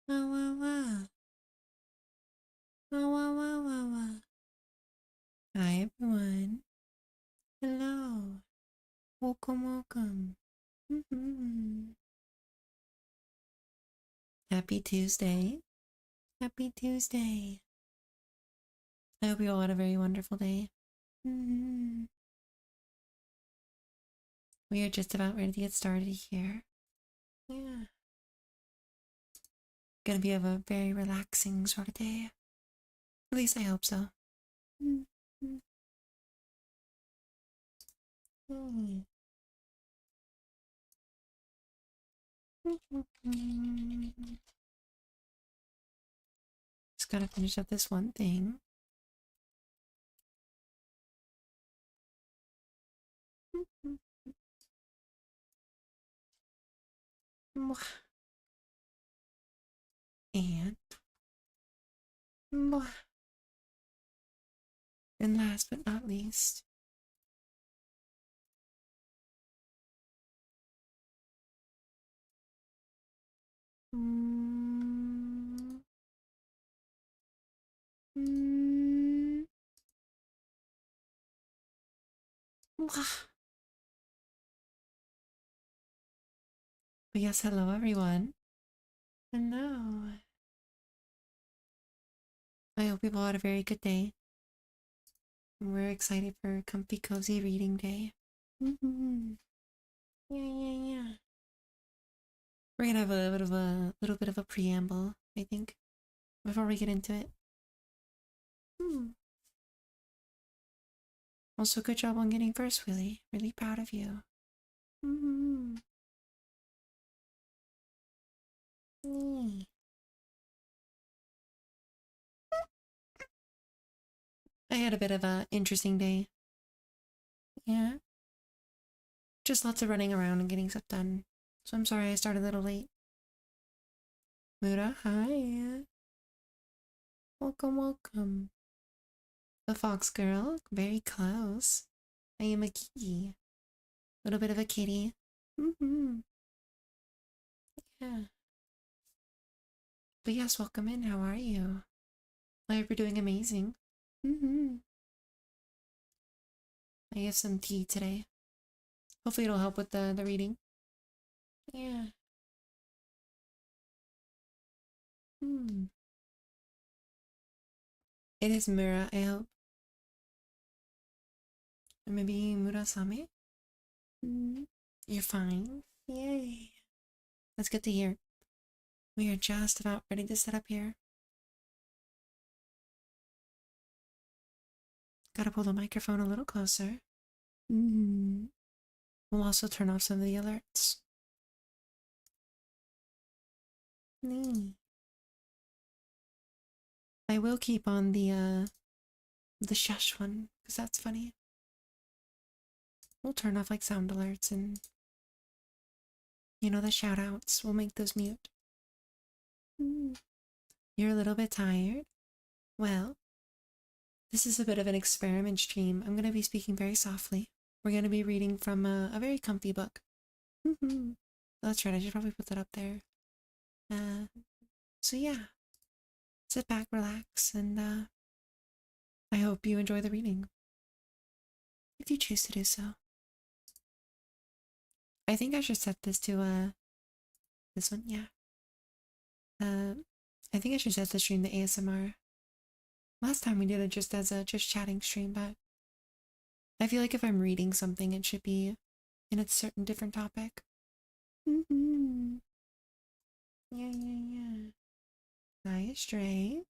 Wah, wah, wah. Wah, wah, wah, wah, wah. Hi, everyone. Hello. Welcome, welcome. Happy Tuesday. Happy Tuesday. I hope you all had a very wonderful day. We are just about ready to get started here. Yeah. Gonna be a very relaxing sort of day. At least I hope so. Just gotta finish up this one thing. And last but not least, but yes, hello everyone. Hello. I hope you've all had a very good day. We're excited for comfy cozy reading day. Yeah. We're gonna have a little bit of a preamble, I think, before we get into it. Also, good job on getting first, Willie. Really proud of you. I had a bit of a interesting day. Yeah. Just lots of running around and getting stuff done. So I'm sorry I started a little late. Muda, hi. Welcome. The fox girl, very close. I am a kitty. Little bit of a kitty. Yeah. But yes, welcome in. How are you? I hope you're doing amazing. I have some tea today. Hopefully it'll help with the reading. Yeah. It is Mura, I hope. Or maybe Murasame? You're fine. Yay. That's good to hear. We are just about ready to set up here. Gotta pull the microphone a little closer. We'll also turn off some of the alerts. I will keep on the shush one, because that's funny. We'll turn off like sound alerts and, you know, the shout outs. We'll make those mute. You're a little bit tired? Well, this is a bit of an experiment stream. I'm going to be speaking very softly. We're going to be reading from a very comfy book. That's right, I should probably put that up there. So yeah, sit back, relax, and I hope you enjoy the reading. If you choose to do so. I think I should set this to this one, yeah. I think I should set the stream to ASMR. Last time we did it just as a just chatting stream, but I feel like if I'm reading something, it should be in a certain different topic. Yeah. Hi, Stray.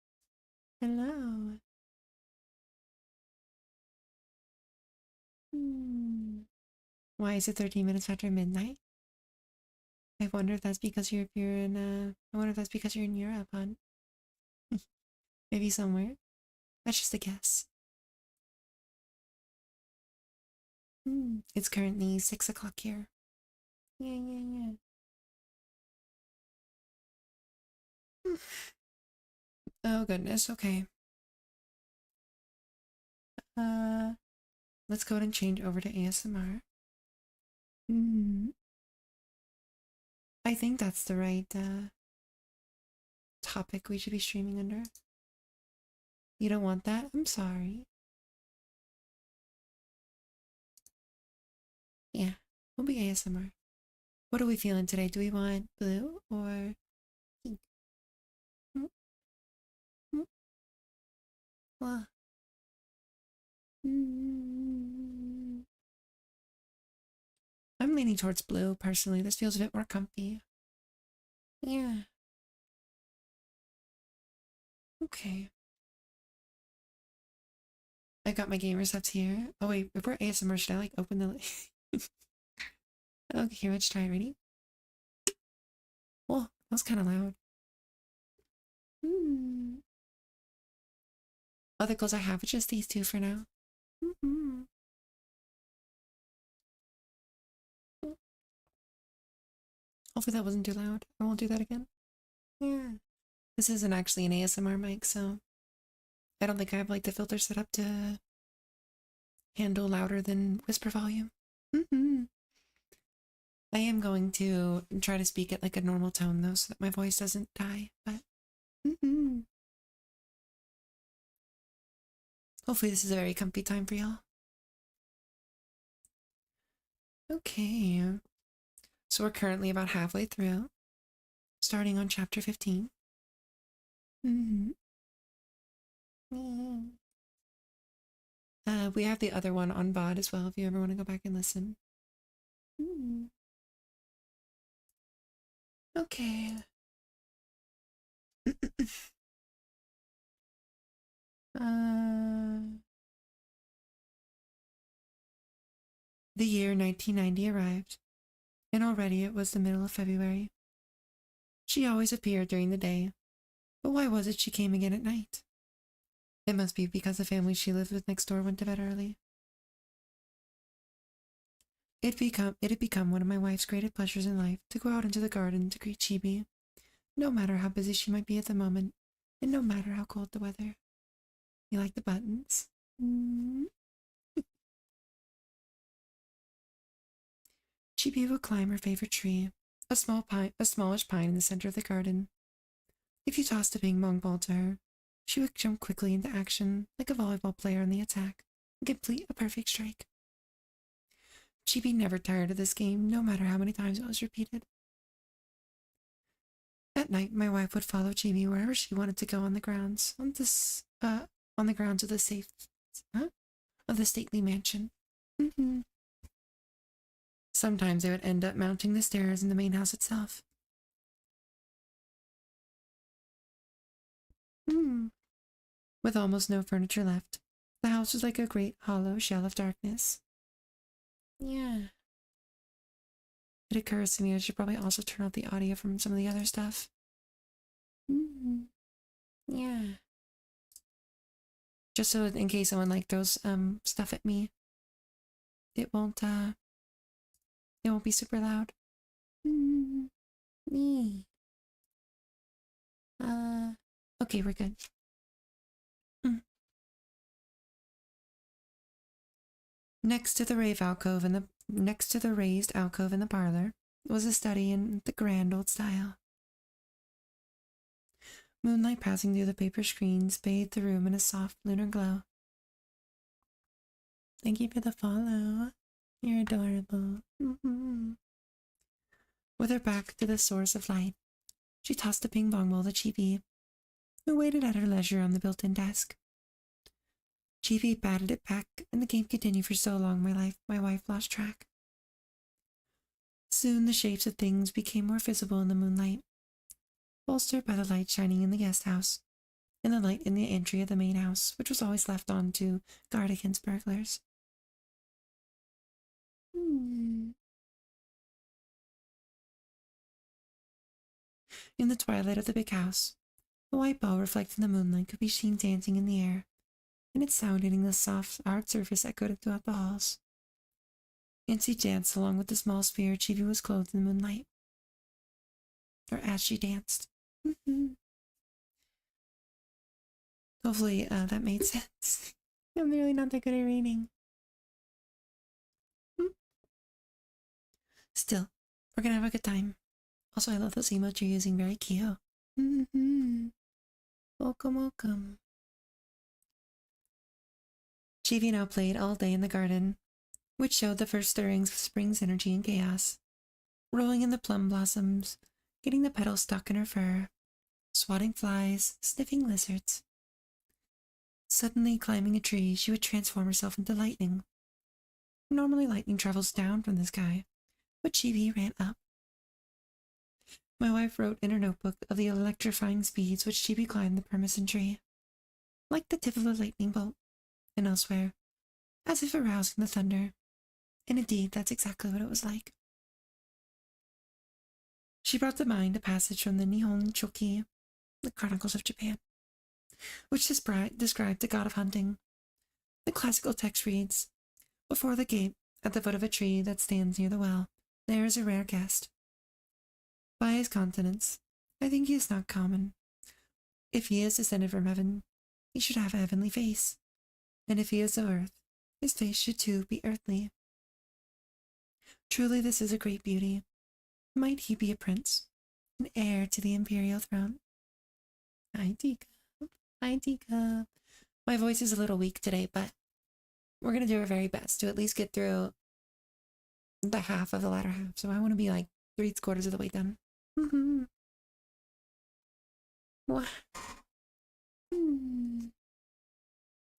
Hello. Why is it 13 minutes after midnight? I wonder if that's because you're in I wonder if that's because you're in Europe, hon. Maybe somewhere. That's just a guess. It's currently 6 o'clock here. Yeah. Oh goodness, okay. Let's go ahead and change over to ASMR. I think that's the right topic we should be streaming under. You don't want that? I'm sorry. Yeah, we'll be ASMR. What are we feeling today? Do we want blue or pink? Well, I'm leaning towards blue personally. This feels a bit more comfy. Yeah. Okay. I got my gamer sets here. Oh wait, before ASMR, should I like open the Okay, here, let's try. Ready? Whoa, that was kind of loud. Other clothes I have are just these two for now. Mm-hmm. Hopefully that wasn't too loud. I won't do that again. Yeah. This isn't actually an ASMR mic, so I don't think I have like the filter set up to handle louder than whisper volume. Mm-hmm. I am going to try to speak at like a normal tone though, so that my voice doesn't die, but mm-hmm. Hopefully this is a very comfy time for y'all. Okay. So we're currently about halfway through, starting on chapter 15. Mm-hmm. We have the other one on VOD as well if you ever want to go back and listen. Mm. Okay. The year 1990 arrived, and already it was the middle of February. She always appeared during the day, but why was it she came again at night? It must be because the family she lived with next door went to bed early. It had become one of my wife's greatest pleasures in life to go out into the garden to greet Chibi, no matter how busy she might be at the moment, and no matter how cold the weather. You like the buttons? Mm. Chibi would climb her favorite tree, a smallish pine in the center of the garden. If you tossed a ping pong ball to her, she would jump quickly into action, like a volleyball player on the attack, and complete a perfect strike. Chibi never tired of this game, no matter how many times it was repeated. At night, my wife would follow Chibi wherever she wanted to go on the grounds, on the grounds of of the stately mansion. Mm-hmm. Sometimes they would end up mounting the stairs in the main house itself. With almost no furniture left, the house was like a great hollow shell of darkness. Yeah. It occurs to me I should probably also turn off the audio from some of the other stuff. Yeah. Just so in case someone like throws stuff at me, it won't be super loud. Okay, we're good. Next to the raised alcove in the parlor was a study in the grand old style. Moonlight passing through the paper screens bathed the room in a soft lunar glow. Thank you for the follow. You're adorable. With her back to the source of light, she tossed the ping pong ball to Chibi, who waited at her leisure on the built-in desk. Chibi batted it back, and the game continued for so long my wife lost track. Soon the shapes of things became more visible in the moonlight, bolstered by the light shining in the guest house, and the light in the entry of the main house, which was always left on to guard against burglars. In the twilight of the big house, the white ball reflecting the moonlight could be seen dancing in the air, and its sound hitting the soft, hard surface echoed throughout the halls. Nancy danced along with the small sphere Chibi was clothed in the moonlight. Or as she danced. Hopefully that made sense. I'm really not that good at reading. Still, we're gonna have a good time. Also, I love those emotes you're using, very cute. Welcome, welcome. Chibi now played all day in the garden, which showed the first stirrings of spring's energy and chaos. Rolling in the plum blossoms, getting the petals stuck in her fur, swatting flies, sniffing lizards. Suddenly climbing a tree, she would transform herself into lightning. Normally lightning travels down from the sky, but Chibi ran up. My wife wrote in her notebook of the electrifying speeds which Chibi climbed the persimmon tree, like the tip of a lightning bolt, and elsewhere, as if arousing the thunder. And indeed, that's exactly what it was like. She brought to mind a passage from the Nihon Shoki, the Chronicles of Japan. which described the god of hunting. The classical text reads, "Before the gate, at the foot of a tree that stands near the well, there is a rare guest. By his countenance, I think he is not common. If he is descended from heaven, he should have a heavenly face, and if he is of earth, his face should too be earthly. Truly this is a great beauty. Might he be a prince, an heir to the imperial throne?" Hi, Tika. Hi, Tika. My voice is a little weak today, but we're going to do our very best to at least get through the half of the latter half. So I want to be like 3/4 of the way done. What?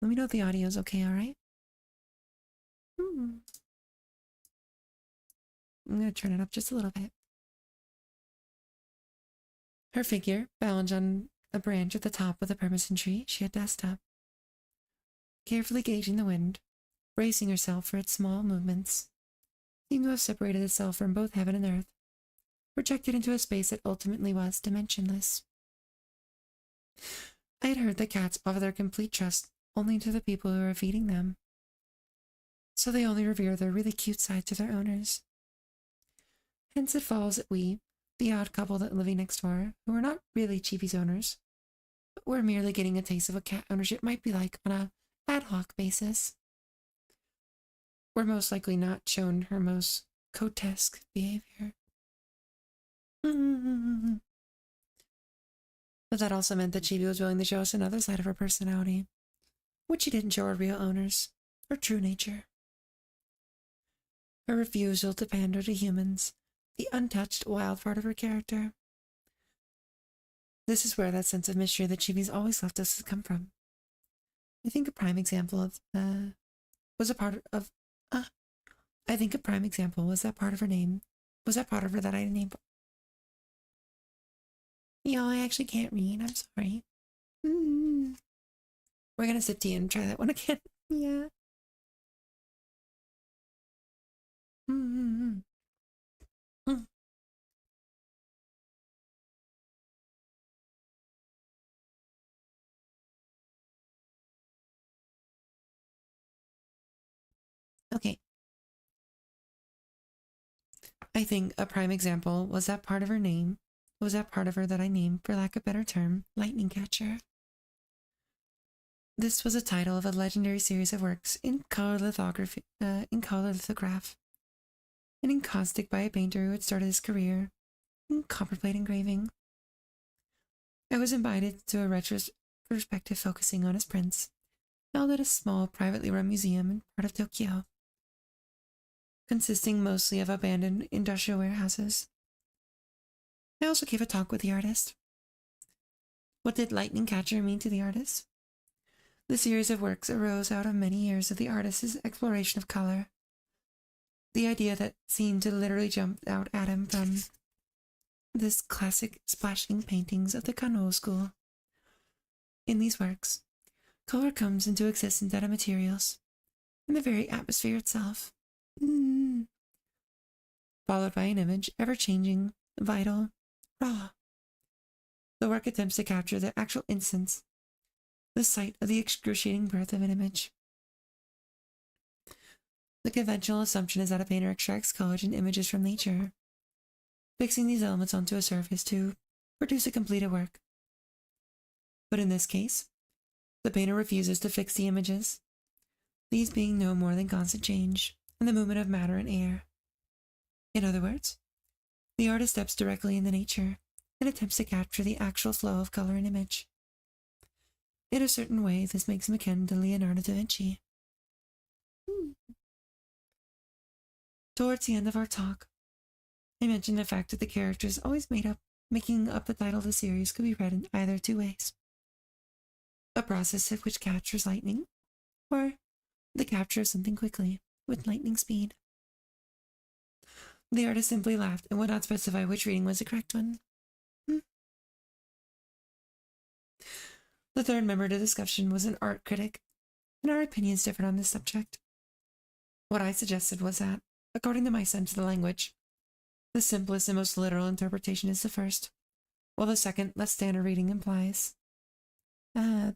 Let me know if the audio is okay, all right? I'm going to turn it up just a little bit. Her figure, bound on a branch at the top of the persimmon tree she had dressed up, carefully gauging the wind, bracing herself for its small movements, seemed to have separated itself from both heaven and earth, projected into a space that ultimately was dimensionless. I had heard that cats offer their complete trust only to the people who are feeding them, so they only revere their really cute side to their owners. Hence it follows that we, the odd couple that living next door, who were not really Chibi's owners, but were merely getting a taste of what cat ownership might be like on a ad hoc basis, were most likely not shown her most grotesque behavior. But that also meant that Chibi was willing to show us another side of her personality, which she didn't show her real owners, her true nature. Her refusal to pander to humans, the untouched, wild part of her character. This is where that sense of mystery that Chibi's always left us has come from. I think a prime example was that part of her name, was that part of her that I named. I actually can't read, I'm sorry. We're gonna sip tea and try that one again. Yeah. Okay. I think a prime example was that part of her that I named, for lack of a better term, Lightning Catcher. This was a title of a legendary series of works in color lithograph, and encaustic by a painter who had started his career in copperplate engraving. I was invited to a retrospective focusing on his prints, held at a small, privately run museum in part of Tokyo, consisting mostly of abandoned industrial warehouses. I also gave a talk with the artist. What did Lightning Catcher mean to the artist? The series of works arose out of many years of the artist's exploration of color. The idea that seemed to literally jump out at him from this classic splashing paintings of the Kanō school. In these works, color comes into existence out of materials, in the very atmosphere itself. Followed by an image, ever-changing, vital, raw. The work attempts to capture the actual instance, the sight of the excruciating birth of an image. The conventional assumption is that a painter extracts colors and images from nature, fixing these elements onto a surface to produce a completed work. But in this case, the painter refuses to fix the images, these being no more than constant change and the movement of matter and air. In other words, the artist steps directly into nature and attempts to capture the actual flow of color and image. In a certain way, this makes him akin to Leonardo da Vinci. Towards the end of our talk, I mentioned the fact that the characters always making up the title of the series could be read in either two ways. A process of which captures lightning, or the capture of something quickly, with lightning speed. The artist simply laughed and would not specify which reading was the correct one. The third member of the discussion was an art critic, and our opinions differed on this subject. What I suggested was that, according to my sense of the language, the simplest and most literal interpretation is the first, while the second, less standard reading implies.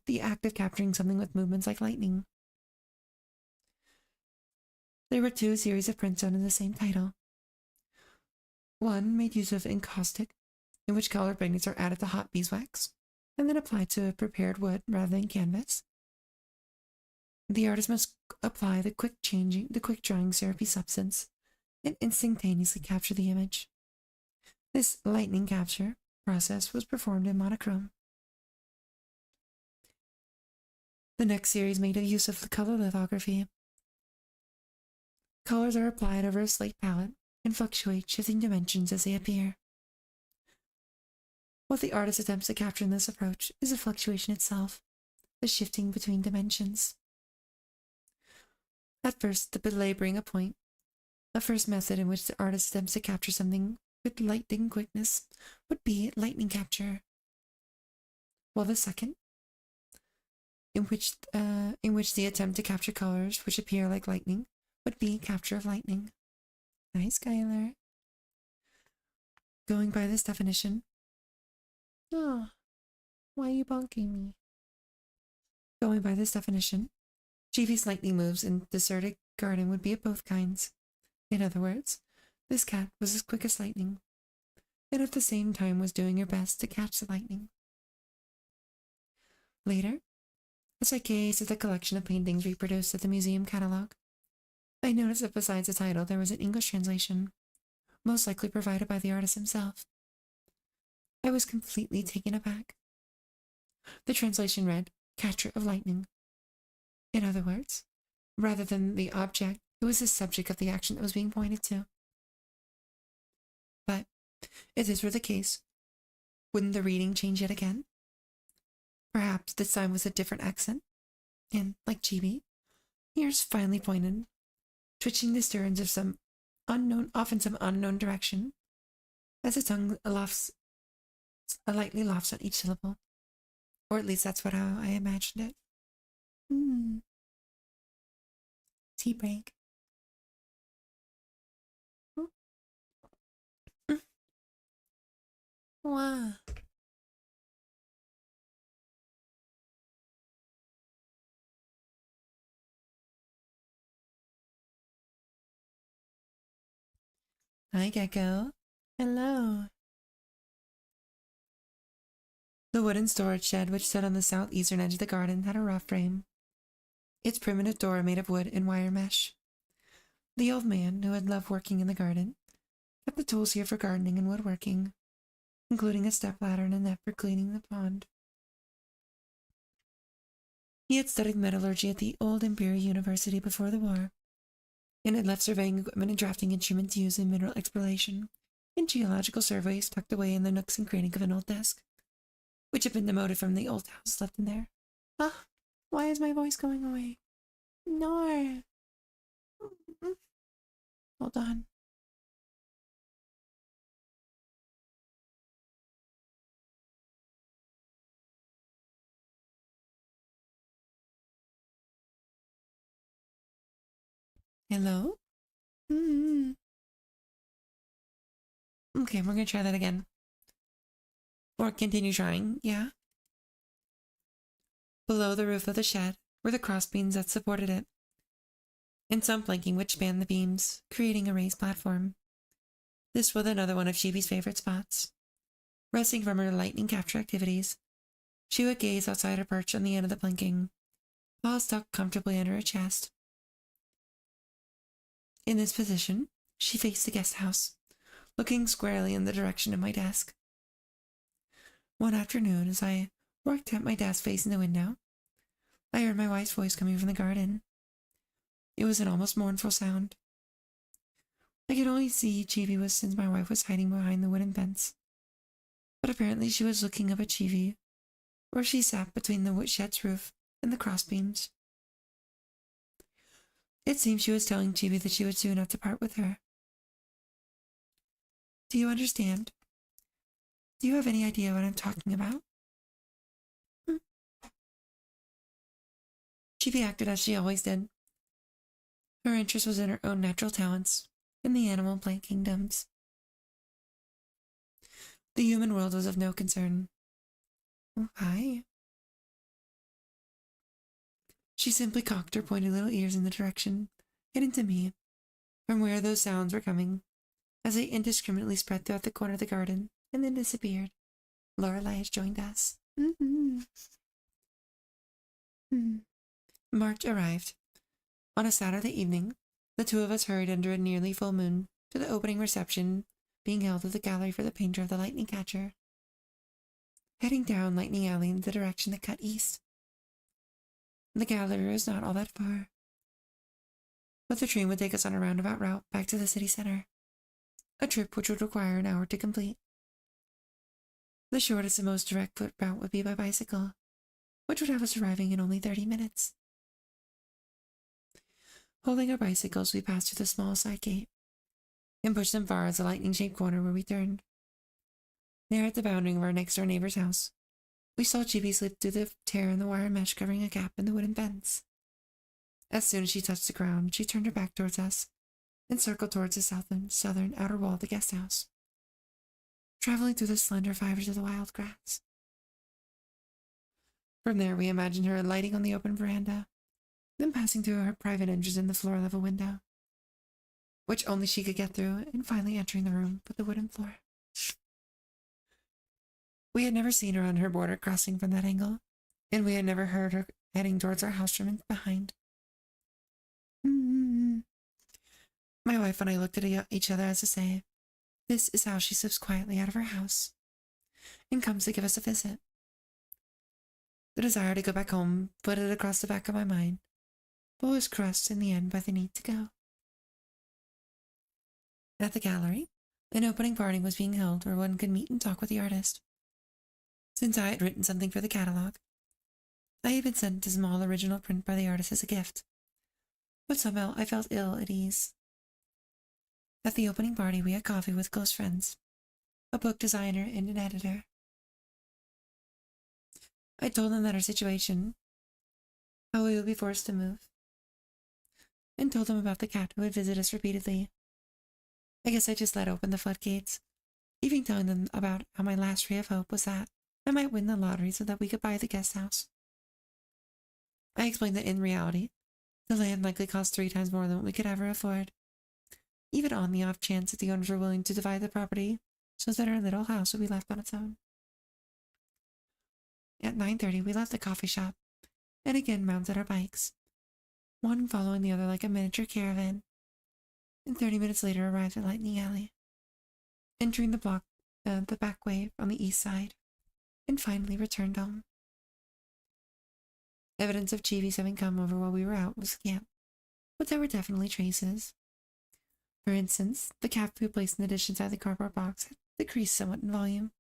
the act of capturing something with movements like lightning. There were two series of prints under the same title. One made use of encaustic, in which colored pigments are added to hot beeswax, and then applied to prepared wood rather than canvas. The artist must apply the quick drying syrupy substance, and instantaneously capture the image. This lightning capture process was performed in monochrome. The next series made use of the color lithography. Colors are applied over a slate palette and fluctuate, shifting dimensions as they appear. What the artist attempts to capture in this approach is the fluctuation itself, the shifting between dimensions. At first, the belaboring a point, the first method in which the artist attempts to capture something with lightning quickness would be lightning capture, while the second, in which the attempt to capture colors which appear like lightning, would be capture of lightning. Nice, Skylar. Going by this definition. Oh, why are you bonking me? Going by this definition, Chibi's lightning moves in deserted garden would be of both kinds. In other words, this cat was as quick as lightning, and at the same time was doing her best to catch the lightning. Later, as I gazed at the collection of paintings reproduced at the museum catalog, I noticed that besides the title there was an English translation, most likely provided by the artist himself. I was completely taken aback. The translation read, "Catcher of Lightning." In other words, rather than the object, it was the subject of the action that was being pointed to. But, if this were the case, wouldn't the reading change yet again? Perhaps this time with a different accent, and, like Chibi, ears finely pointed, twitching the sterns of some unknown direction, as the tongue lightly lofts on each syllable. Or at least that's how I imagined it. Tea break. Wow. Hi, Gecko. Hello. The wooden storage shed, which stood on the southeastern edge of the garden, had a rough frame. Its primitive door made of wood and wire mesh. The old man, who had loved working in the garden, kept the tools here for gardening and woodworking, including a stepladder and a net for cleaning the pond. He had studied metallurgy at the old Imperial University before the war, and had left surveying equipment and drafting instruments used in mineral exploration and geological surveys tucked away in the nooks and crannies of an old desk, which had been demoted from the old house left in there. Ah, why is my voice going away? No. Hold on. Hello? Okay, we're gonna try that again. Or continue trying, yeah? Below the roof of the shed were the crossbeams that supported it, and some planking which spanned the beams, creating a raised platform. This was another one of Chibi's favorite spots. Resting from her lightning capture activities, she would gaze outside her perch on the end of the planking, paws tucked comfortably under her chest. In this position, she faced the guest house, looking squarely in the direction of my desk. One afternoon, as I worked at my desk facing the window, I heard my wife's voice coming from the garden. It was an almost mournful sound. I could only see Chibi was since my wife was hiding behind the wooden fence, but apparently she was looking up at Chibi, where she sat between the shed's roof and the crossbeams. It seemed she was telling Chibi that she would soon have to part with her. Do you understand? Do you have any idea what I'm talking about? Chibi acted as she always did. Her interest was in her own natural talents, in the animal and plant kingdoms. The human world was of no concern. Oh, hi. She simply cocked her pointed little ears in the direction, hidden to me, from where those sounds were coming, as they indiscriminately spread throughout the corner of the garden, and then disappeared. Lorelei has joined us. March arrived. On a Saturday evening, the two of us hurried under a nearly full moon to the opening reception being held at the gallery for the painter of the lightning catcher, heading down Lightning Alley in the direction that cut east. The gallery was not all that far, but the train would take us on a roundabout route back to the city center, a trip which would require an hour to complete. The shortest and most direct foot route would be by bicycle, which would have us arriving in only 30 minutes. Holding our bicycles, we passed through the small side gate and pushed them far as the lightning-shaped corner where we turned. There at the boundary of our next-door neighbor's house, we saw Chibi slip through the tear in the wire mesh covering a gap in the wooden fence. As soon as she touched the ground, she turned her back towards us and circled towards the southern outer wall of the guest house, traveling through the slender fibers of the wild grass. From there, we imagined her alighting on the open veranda, then passing through her private entrance in the floor-level window, which only she could get through, and finally entering the room with the wooden floor. We had never seen her on her border crossing from that angle, and we had never heard her heading towards our house from behind. My wife and I looked at each other as to say, this is how she slips quietly out of her house and comes to give us a visit. The desire to go back home flitted across the back of my mind, but was crushed in the end by the need to go. At the gallery, an opening party was being held where one could meet and talk with the artist. Since I had written something for the catalog, I had been sent a small original print by the artist as a gift, but somehow I felt ill at ease. At the opening party, we had coffee with close friends, a book designer and an editor. I told them that our situation, how we would be forced to move, and told them about the cat who would visit us repeatedly. I guess I just let open the floodgates, even telling them about how my last ray of hope was that I might win the lottery so that we could buy the guest house. I explained that in reality, the land likely cost 3 times more than what we could ever afford, even on the off chance that the owners were willing to divide the property so that our little house would be left on its own. At 9:30, we left the coffee shop and again mounted our bikes, one following the other like a miniature caravan, and 30 minutes later arrived at Lightning Alley, entering the back way on the east side, and finally returned home. Evidence of Chibi's having come over while we were out was scant, but there were definitely traces. For instance, the cat food placed in the dish inside the cardboard box had decreased somewhat in volume.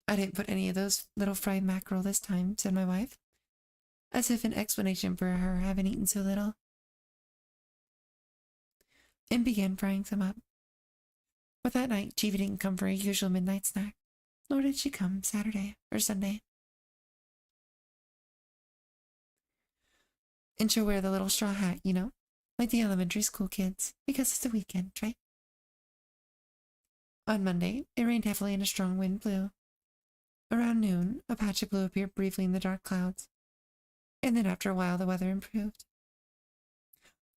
I didn't put any of those little fried mackerel this time, said my wife, as if in explanation for her having eaten so little, and began frying some up. But that night, Chibi didn't come for her usual midnight snack, nor did she come Saturday or Sunday. And she'll wear the little straw hat, you know, like the elementary school kids, because it's the weekend, right? On Monday, it rained heavily and a strong wind blew. Around noon, a patch of blue appeared briefly in the dark clouds, and then after a while the weather improved.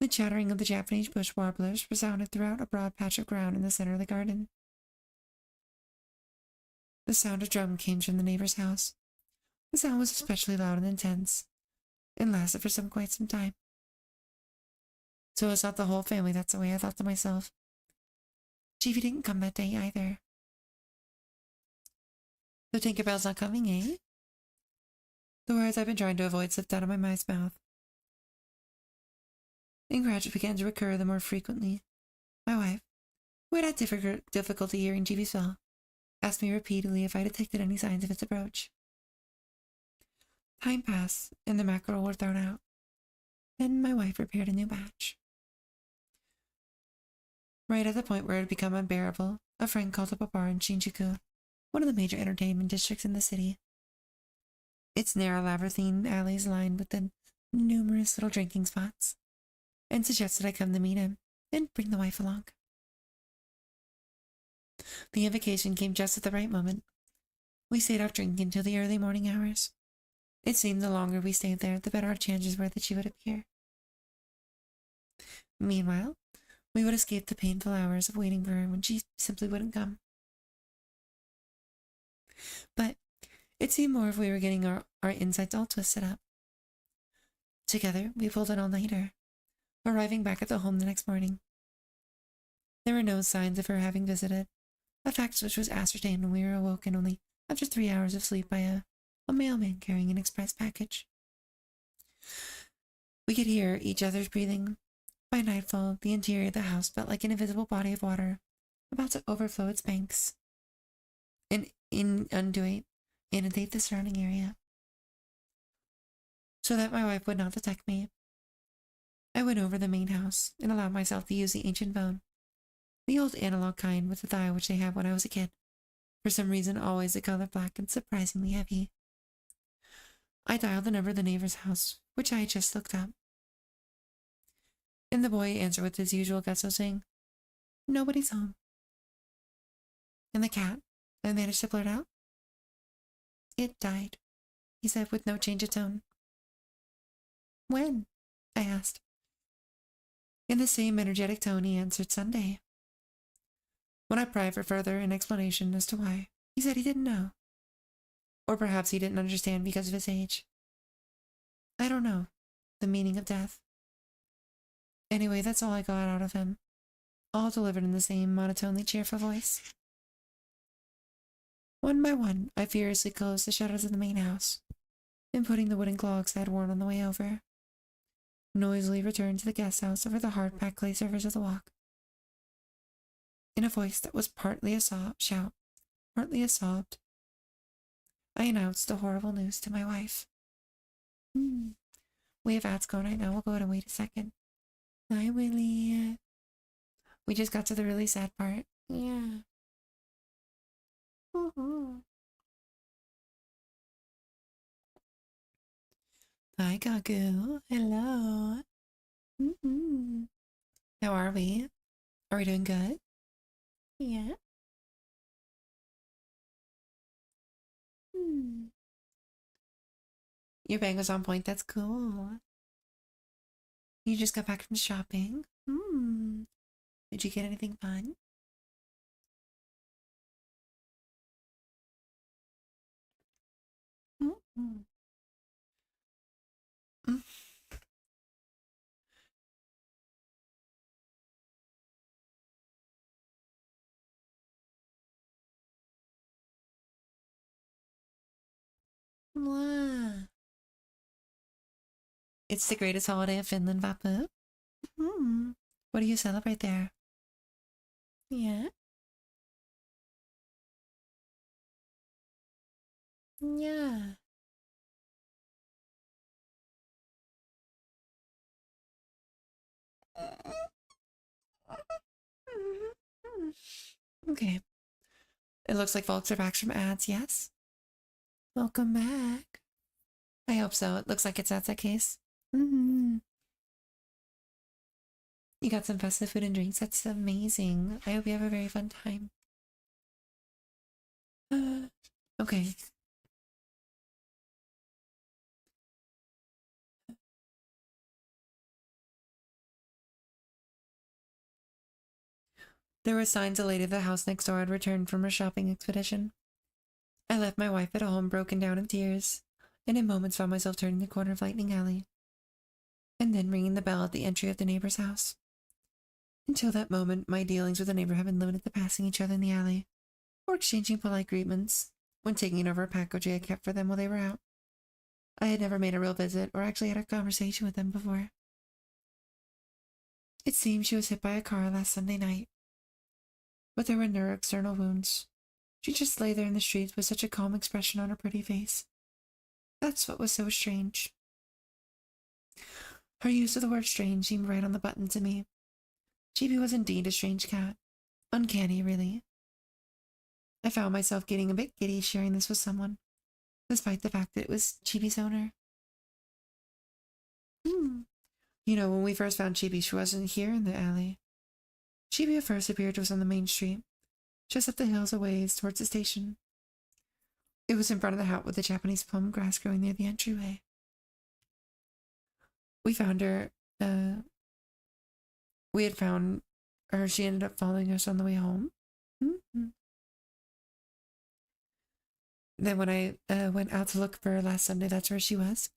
The chattering of the Japanese bush warblers resounded throughout a broad patch of ground in the center of the garden. The sound of drum came from the neighbor's house. The sound was especially loud and intense, and lasted for quite some time. So it's not the whole family, that's the way I thought to myself. Chibi didn't come that day either. So Tinkerbell's not coming, eh? The words I've been trying to avoid slipped out of my wife's mouth, and gradually began to recur the more frequently. My wife, who had difficulty hearing Chibi's bell, asked me repeatedly if I detected any signs of its approach. Time passed, and the mackerel were thrown out. Then my wife prepared a new batch. Right at the point where it had become unbearable, a friend called up a bar in Shinjuku, one of the major entertainment districts in the city. Its narrow labyrinthine alleys lined with the numerous little drinking spots, and suggested I come to meet him and bring the wife along. The invitation came just at the right moment. We stayed out drinking until the early morning hours, It seemed the longer we stayed there, the better our chances were that she would appear. Meanwhile, we would escape the painful hours of waiting for her when she simply wouldn't come. But it seemed more if we were getting our insides all twisted up. Together, we pulled an all-nighter, arriving back at the home the next morning. There were no signs of her having visited, a fact which was ascertained when we were awoken only after 3 hours of sleep by a mailman carrying an express package. We could hear each other's breathing. By nightfall, the interior of the house felt like an invisible body of water, about to overflow its banks and inundate the surrounding area. So that my wife would not detect me, I went over the main house and allowed myself to use the ancient phone, the old analog kind with the dial which they had when I was a kid, for some reason always the color black and surprisingly heavy. I dialed the number of the neighbor's house, which I had just looked up. And the boy answered with his usual gusto, saying, "Nobody's home." "And the cat?" I managed to blurt out. "It died," he said with no change of tone. "When?" I asked. In the same energetic tone, he answered, "Sunday." When I pried for further an explanation as to why, he said he didn't know. Or perhaps he didn't understand because of his age. I don't know the meaning of death. Anyway, that's all I got out of him, all delivered in the same monotonely cheerful voice. One by one, I furiously closed the shutters of the main house, and putting the wooden clogs I had worn on the way over, noisily returned to the guest house over the hard-packed clay surface of the walk. In a voice that was partly a shout, partly a sob, I announced the horrible news to my wife. We have ads going right now. We'll go ahead and wait a second. Hi, Willie. We just got to the really sad part. Yeah. Hi, Gagu. Hello. How are we? Are we doing good? Yeah. Your bang was on point. That's cool. You just got back from shopping? Did you get anything fun? Mwah. It's the greatest holiday of Finland, Vapu. What do you celebrate there? Yeah. Yeah. Okay. It looks like folks are back from ads, yes? Welcome back. I hope so. It looks like that's that case. You got some festive food and drinks. That's amazing. I hope you have a very fun time. Okay. There were signs a lady of the house next door had returned from her shopping expedition. I left my wife at home, broken down in tears, and in moments found myself turning the corner of Lightning Alley, and then ringing the bell at the entry of the neighbor's house. Until that moment, my dealings with the neighbor had been limited to passing each other in the alley, or exchanging polite greetings when taking over a package I had kept for them while they were out. I had never made a real visit or actually had a conversation with them before. It seemed she was hit by a car last Sunday night, but there were no external wounds. She just lay there in the streets with such a calm expression on her pretty face. That's what was so strange. Her use of the word strange seemed right on the button to me. Chibi was indeed a strange cat. Uncanny, really. I found myself getting a bit giddy sharing this with someone, despite the fact that it was Chibi's owner. You know, when we first found Chibi, she wasn't here in the alley. Chibi at first appeared to us on the main street, just up the hills a ways towards the station. It was in front of the house with the Japanese plum grass growing near the entryway. We found her, we had found her. She ended up following us on the way home. Mm-hmm. Then when I went out to look for her last Sunday, that's where she was,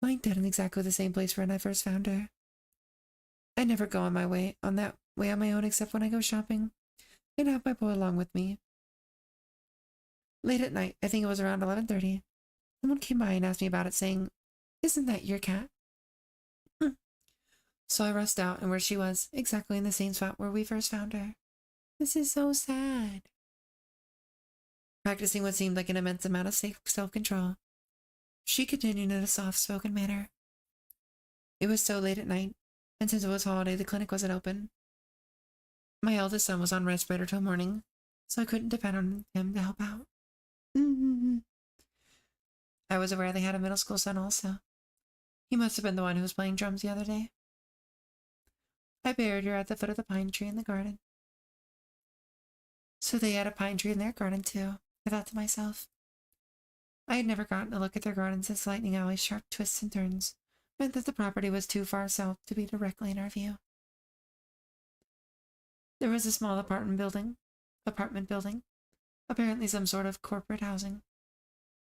lying dead in exactly the same place where I first found her. I never go on my way on that way on my own except when I go shopping, and have my boy along with me. Late at night, I think it was around 11:30, someone came by and asked me about it, saying, "Isn't that your cat?" So I rushed out, and where she was, exactly in the same spot where we first found her. This is so sad. Practicing what seemed like an immense amount of self-control, she continued in a soft-spoken manner. It was so late at night, and since it was holiday, the clinic wasn't open. My eldest son was on respirator till morning, so I couldn't depend on him to help out. I was aware they had a middle school son also. He must have been the one who was playing drums the other day. I buried her at the foot of the pine tree in the garden. So they had a pine tree in their garden too, I thought to myself. I had never gotten a look at their garden since Lightning Alley's sharp twists and turns meant that the property was too far south to be directly in our view. There was a small apartment building, apparently some sort of corporate housing,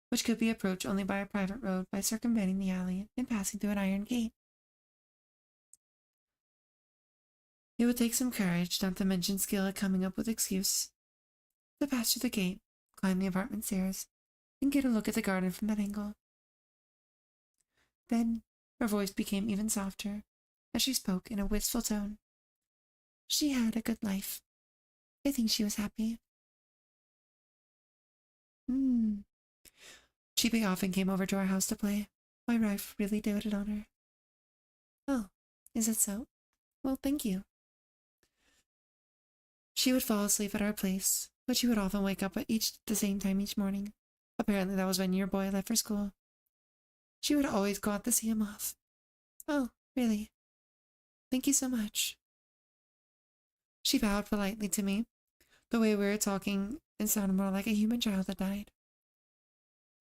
which could be approached only by a private road by circumventing the alley and passing through an iron gate. It would take some courage, not to mention skill at coming up with excuse, to pass through the gate, climb the apartment stairs, and get a look at the garden from that angle. Then her voice became even softer as she spoke in a wistful tone. She had a good life. I think she was happy. Chibi often came over to our house to play. My wife really doted on her. Oh, is it so? Well, thank you. She would fall asleep at our place, but she would often wake up at the same time each morning. Apparently that was when your boy left for school. She would always go out to see him off. Oh, really? Thank you so much. She bowed politely to me. The way we were talking, it sounded more like a human child that died.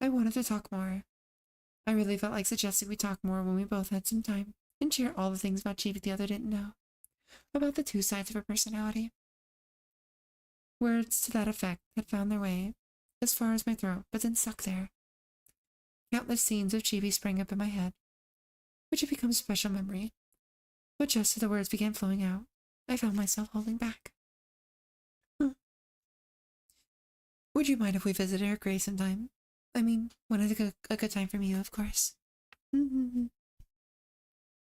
I wanted to talk more. I really felt like suggesting we talk more when we both had some time and share all the things about Chibi the other didn't know, about the two sides of her personality. Words to that effect had found their way as far as my throat, but then stuck there. Countless scenes of Chibi sprang up in my head, which had become a special memory, but just as the words began flowing out, I found myself holding back. Would you mind if we visited her grave sometime? I mean, when it's a good time from you, of course.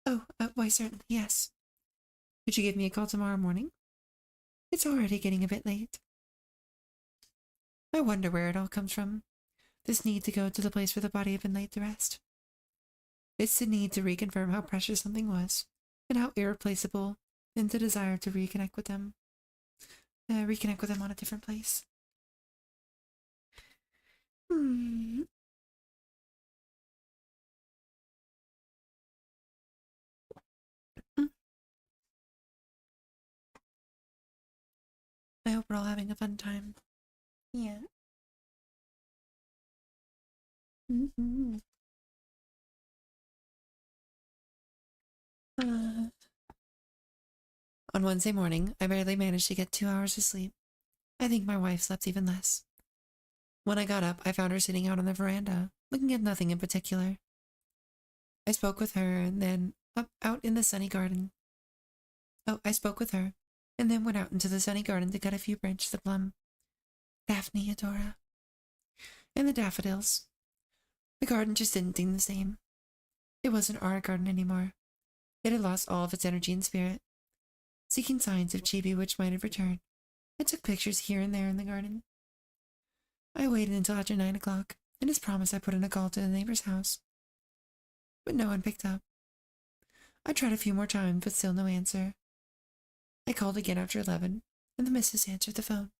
Oh, why certainly, yes. Could you give me a call tomorrow morning? It's already getting a bit late. I wonder where it all comes from. This need to go to the place where the body had been laid to rest. It's the need to reconfirm how precious something was, and how irreplaceable, and the desire to reconnect with them. Reconnect with them on a different place. I hope we're all having a fun time. Yeah. On Wednesday morning, I barely managed to get 2 hours of sleep. I think my wife slept even less. When I got up, I found her sitting out on the veranda, looking at nothing in particular. I spoke with her and then out in the sunny garden. I spoke with her and then went out into the sunny garden to cut a few branches of plum. Daphne, Adora. And the daffodils. The garden just didn't seem the same. It wasn't our garden anymore. It had lost all of its energy and spirit. Seeking signs of Chibi which might have returned, I took pictures here and there in the garden. I waited until after 9 o'clock, and as promised I put in a call to the neighbor's house. But no one picked up. I tried a few more times, but still no answer. I called again after 11, and the missus answered the phone.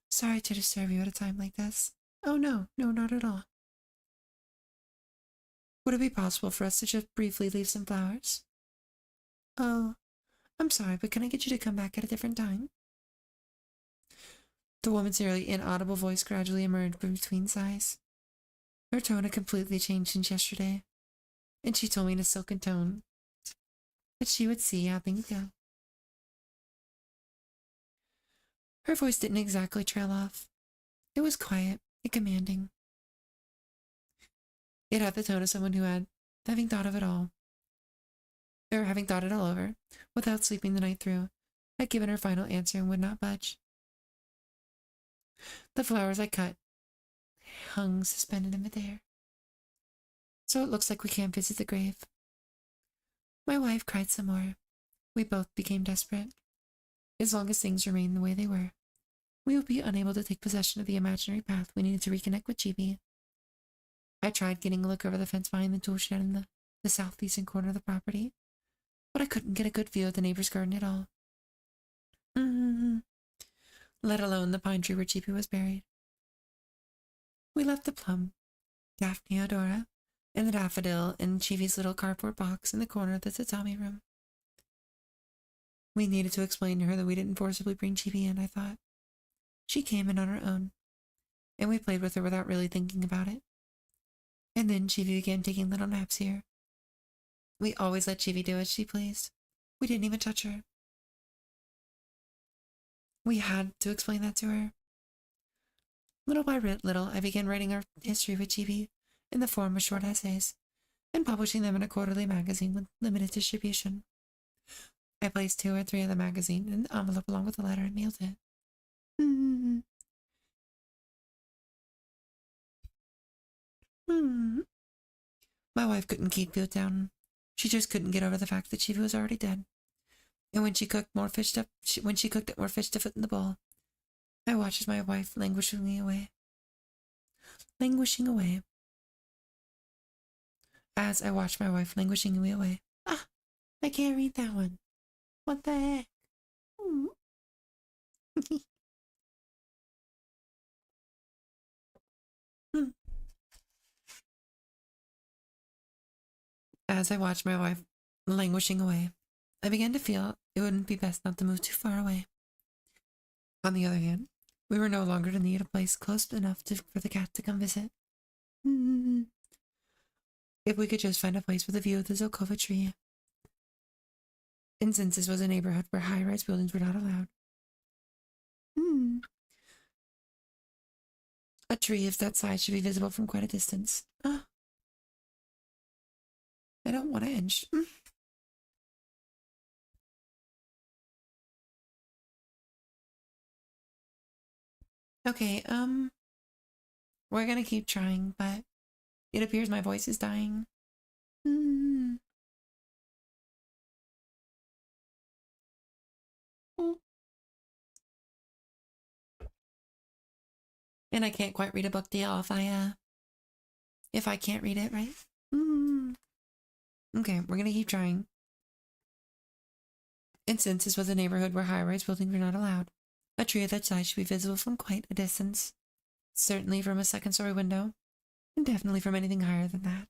Sorry to disturb you at a time like this. Oh no, not at all. Would it be possible for us to just briefly leave some flowers? Oh, I'm sorry, but can I get you to come back at a different time? The woman's nearly inaudible voice gradually emerged from between sighs. Her tone had completely changed since yesterday, and she told me in a silken tone that she would see how things go. Her voice didn't exactly trail off. It was quiet and commanding. It had the tone of someone who had, having thought it all over, without sleeping the night through, had given her final answer and would not budge. The flowers I cut hung suspended in midair. So it looks like we can't visit the grave. My wife cried some more. We both became desperate. As long as things remained the way they were, we would be unable to take possession of the imaginary path we needed to reconnect with Chibi. I tried getting a look over the fence behind the tool shed in the southeastern corner of the property, but I couldn't get a good view of the neighbor's garden at all. Let alone the pine tree where Chibi was buried. We left the plum, Daphne Odora, and the daffodil in Chibi's little cardboard box in the corner of the tatami room. We needed to explain to her that we didn't forcibly bring Chibi in, I thought. She came in on her own, and we played with her without really thinking about it. And then Chibi began taking little naps here. We always let Chibi do as she pleased. We didn't even touch her. We had to explain that to her. Little by little, I began writing our history with Chibi in the form of short essays and publishing them in a quarterly magazine with limited distribution. I placed 2 or 3 of the magazine in the envelope along with the letter and mailed it. My wife couldn't keep it down. She just couldn't get over the fact that Chibi was already dead. And when she cooked more fish to put in the bowl, I watched as my wife languishing away. As I watched my wife languishing away. Ah, I can't read that one. What the heck? As I watched my wife languishing away, I began to feel it wouldn't be best not to move too far away. On the other hand, we were no longer to need a place close enough for the cat to come visit. If we could just find a place with a view of the Zokova tree. And since this was a neighborhood where high-rise buildings were not allowed. A tree of that size should be visible from quite a distance. I don't want to inch. Okay, we're gonna keep trying, but it appears my voice is dying. And I can't quite read a book deal if I can't read it, right? Okay, we're gonna keep trying. And since this was a neighborhood where high-rise buildings were not allowed, a tree of that size should be visible from quite a distance. Certainly from a second-story window, and definitely from anything higher than that.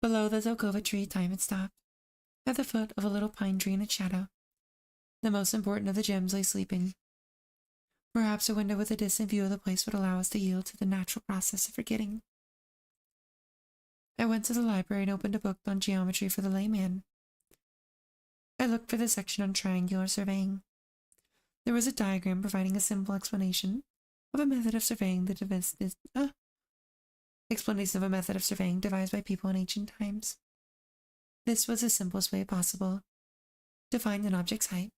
Below the Zokova tree, time had stopped. At the foot of a little pine tree in its shadow, the most important of the gems lay sleeping. Perhaps a window with a distant view of the place would allow us to yield to the natural process of forgetting. I went to the library and opened a book on geometry for the layman. I looked for the section on triangular surveying. There was a diagram providing a simple explanation of a method of surveying devised by people in ancient times. This was the simplest way possible to find an object's height.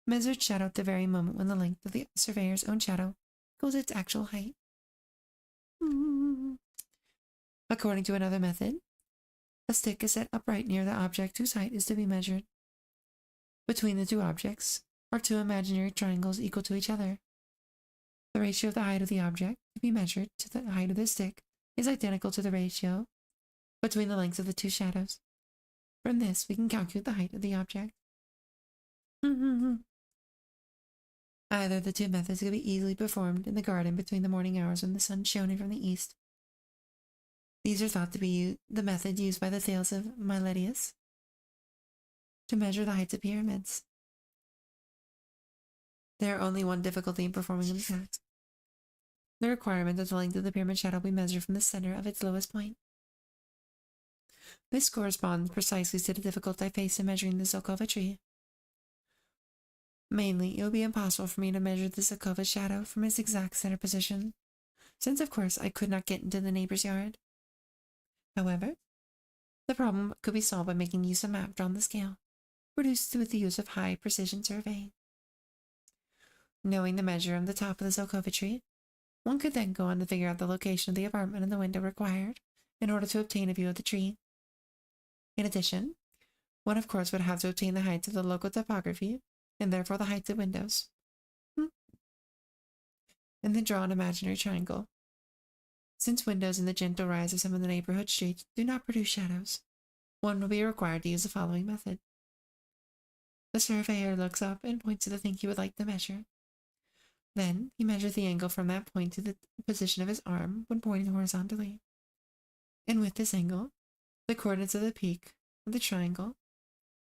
Measure its shadow at the very moment when the length of the surveyor's own shadow equals its actual height. According to another method, a stick is set upright near the object whose height is to be measured. Between the 2 objects are 2 imaginary triangles equal to each other. The ratio of the height of the object to be measured to the height of the stick is identical to the ratio between the lengths of the 2 shadows. From this, we can calculate the height of the object. Either of the 2 methods could be easily performed in the garden between the morning hours when the sun shone in from the east. These are thought to be the method used by the Thales of Miletus to measure the heights of pyramids. There are only one difficulty in performing the task. The requirement that the length of the pyramid shadow be measured from the center of its lowest point. This corresponds precisely to the difficulty I face in measuring the Zelkova tree. Mainly, it would be impossible for me to measure the Zelkova shadow from its exact center position, since of course I could not get into the neighbor's yard. However, the problem could be solved by making use of a map drawn on the scale, produced with the use of high-precision surveying. Knowing the measure of the top of the Zelkova tree, one could then go on to figure out the location of the apartment and the window required in order to obtain a view of the tree. In addition, one of course would have to obtain the heights of the local topography, and therefore the heights of windows. And then draw an imaginary triangle. Since windows in the gentle rise of some of the neighborhood streets do not produce shadows, one will be required to use the following method. The surveyor looks up and points to the thing he would like to measure. Then he measures the angle from that point to the position of his arm when pointing horizontally. And with this angle, the coordinates of the peak of the triangle,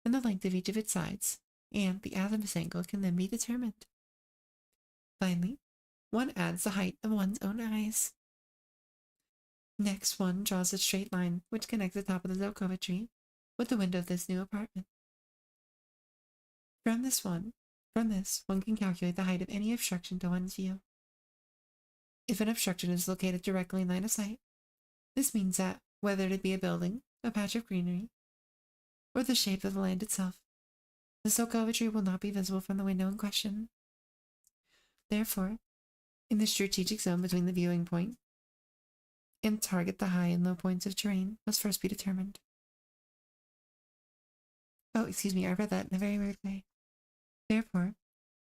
and the length of each of its sides, and the azimuth angle can then be determined. Finally, one adds the height of one's own eyes. Next, one draws a straight line which connects the top of the Zelkova tree with the window of this new apartment. From this, one can calculate the height of any obstruction to one's view. If an obstruction is located directly in line of sight, this means that, whether it be a building, a patch of greenery, or the shape of the land itself, the Zelkova tree will not be visible from the window in question. Therefore, in the strategic zone between the viewing point and target, the high and low points of terrain must first be determined. Oh, excuse me, I read that in a very weird way. Therefore,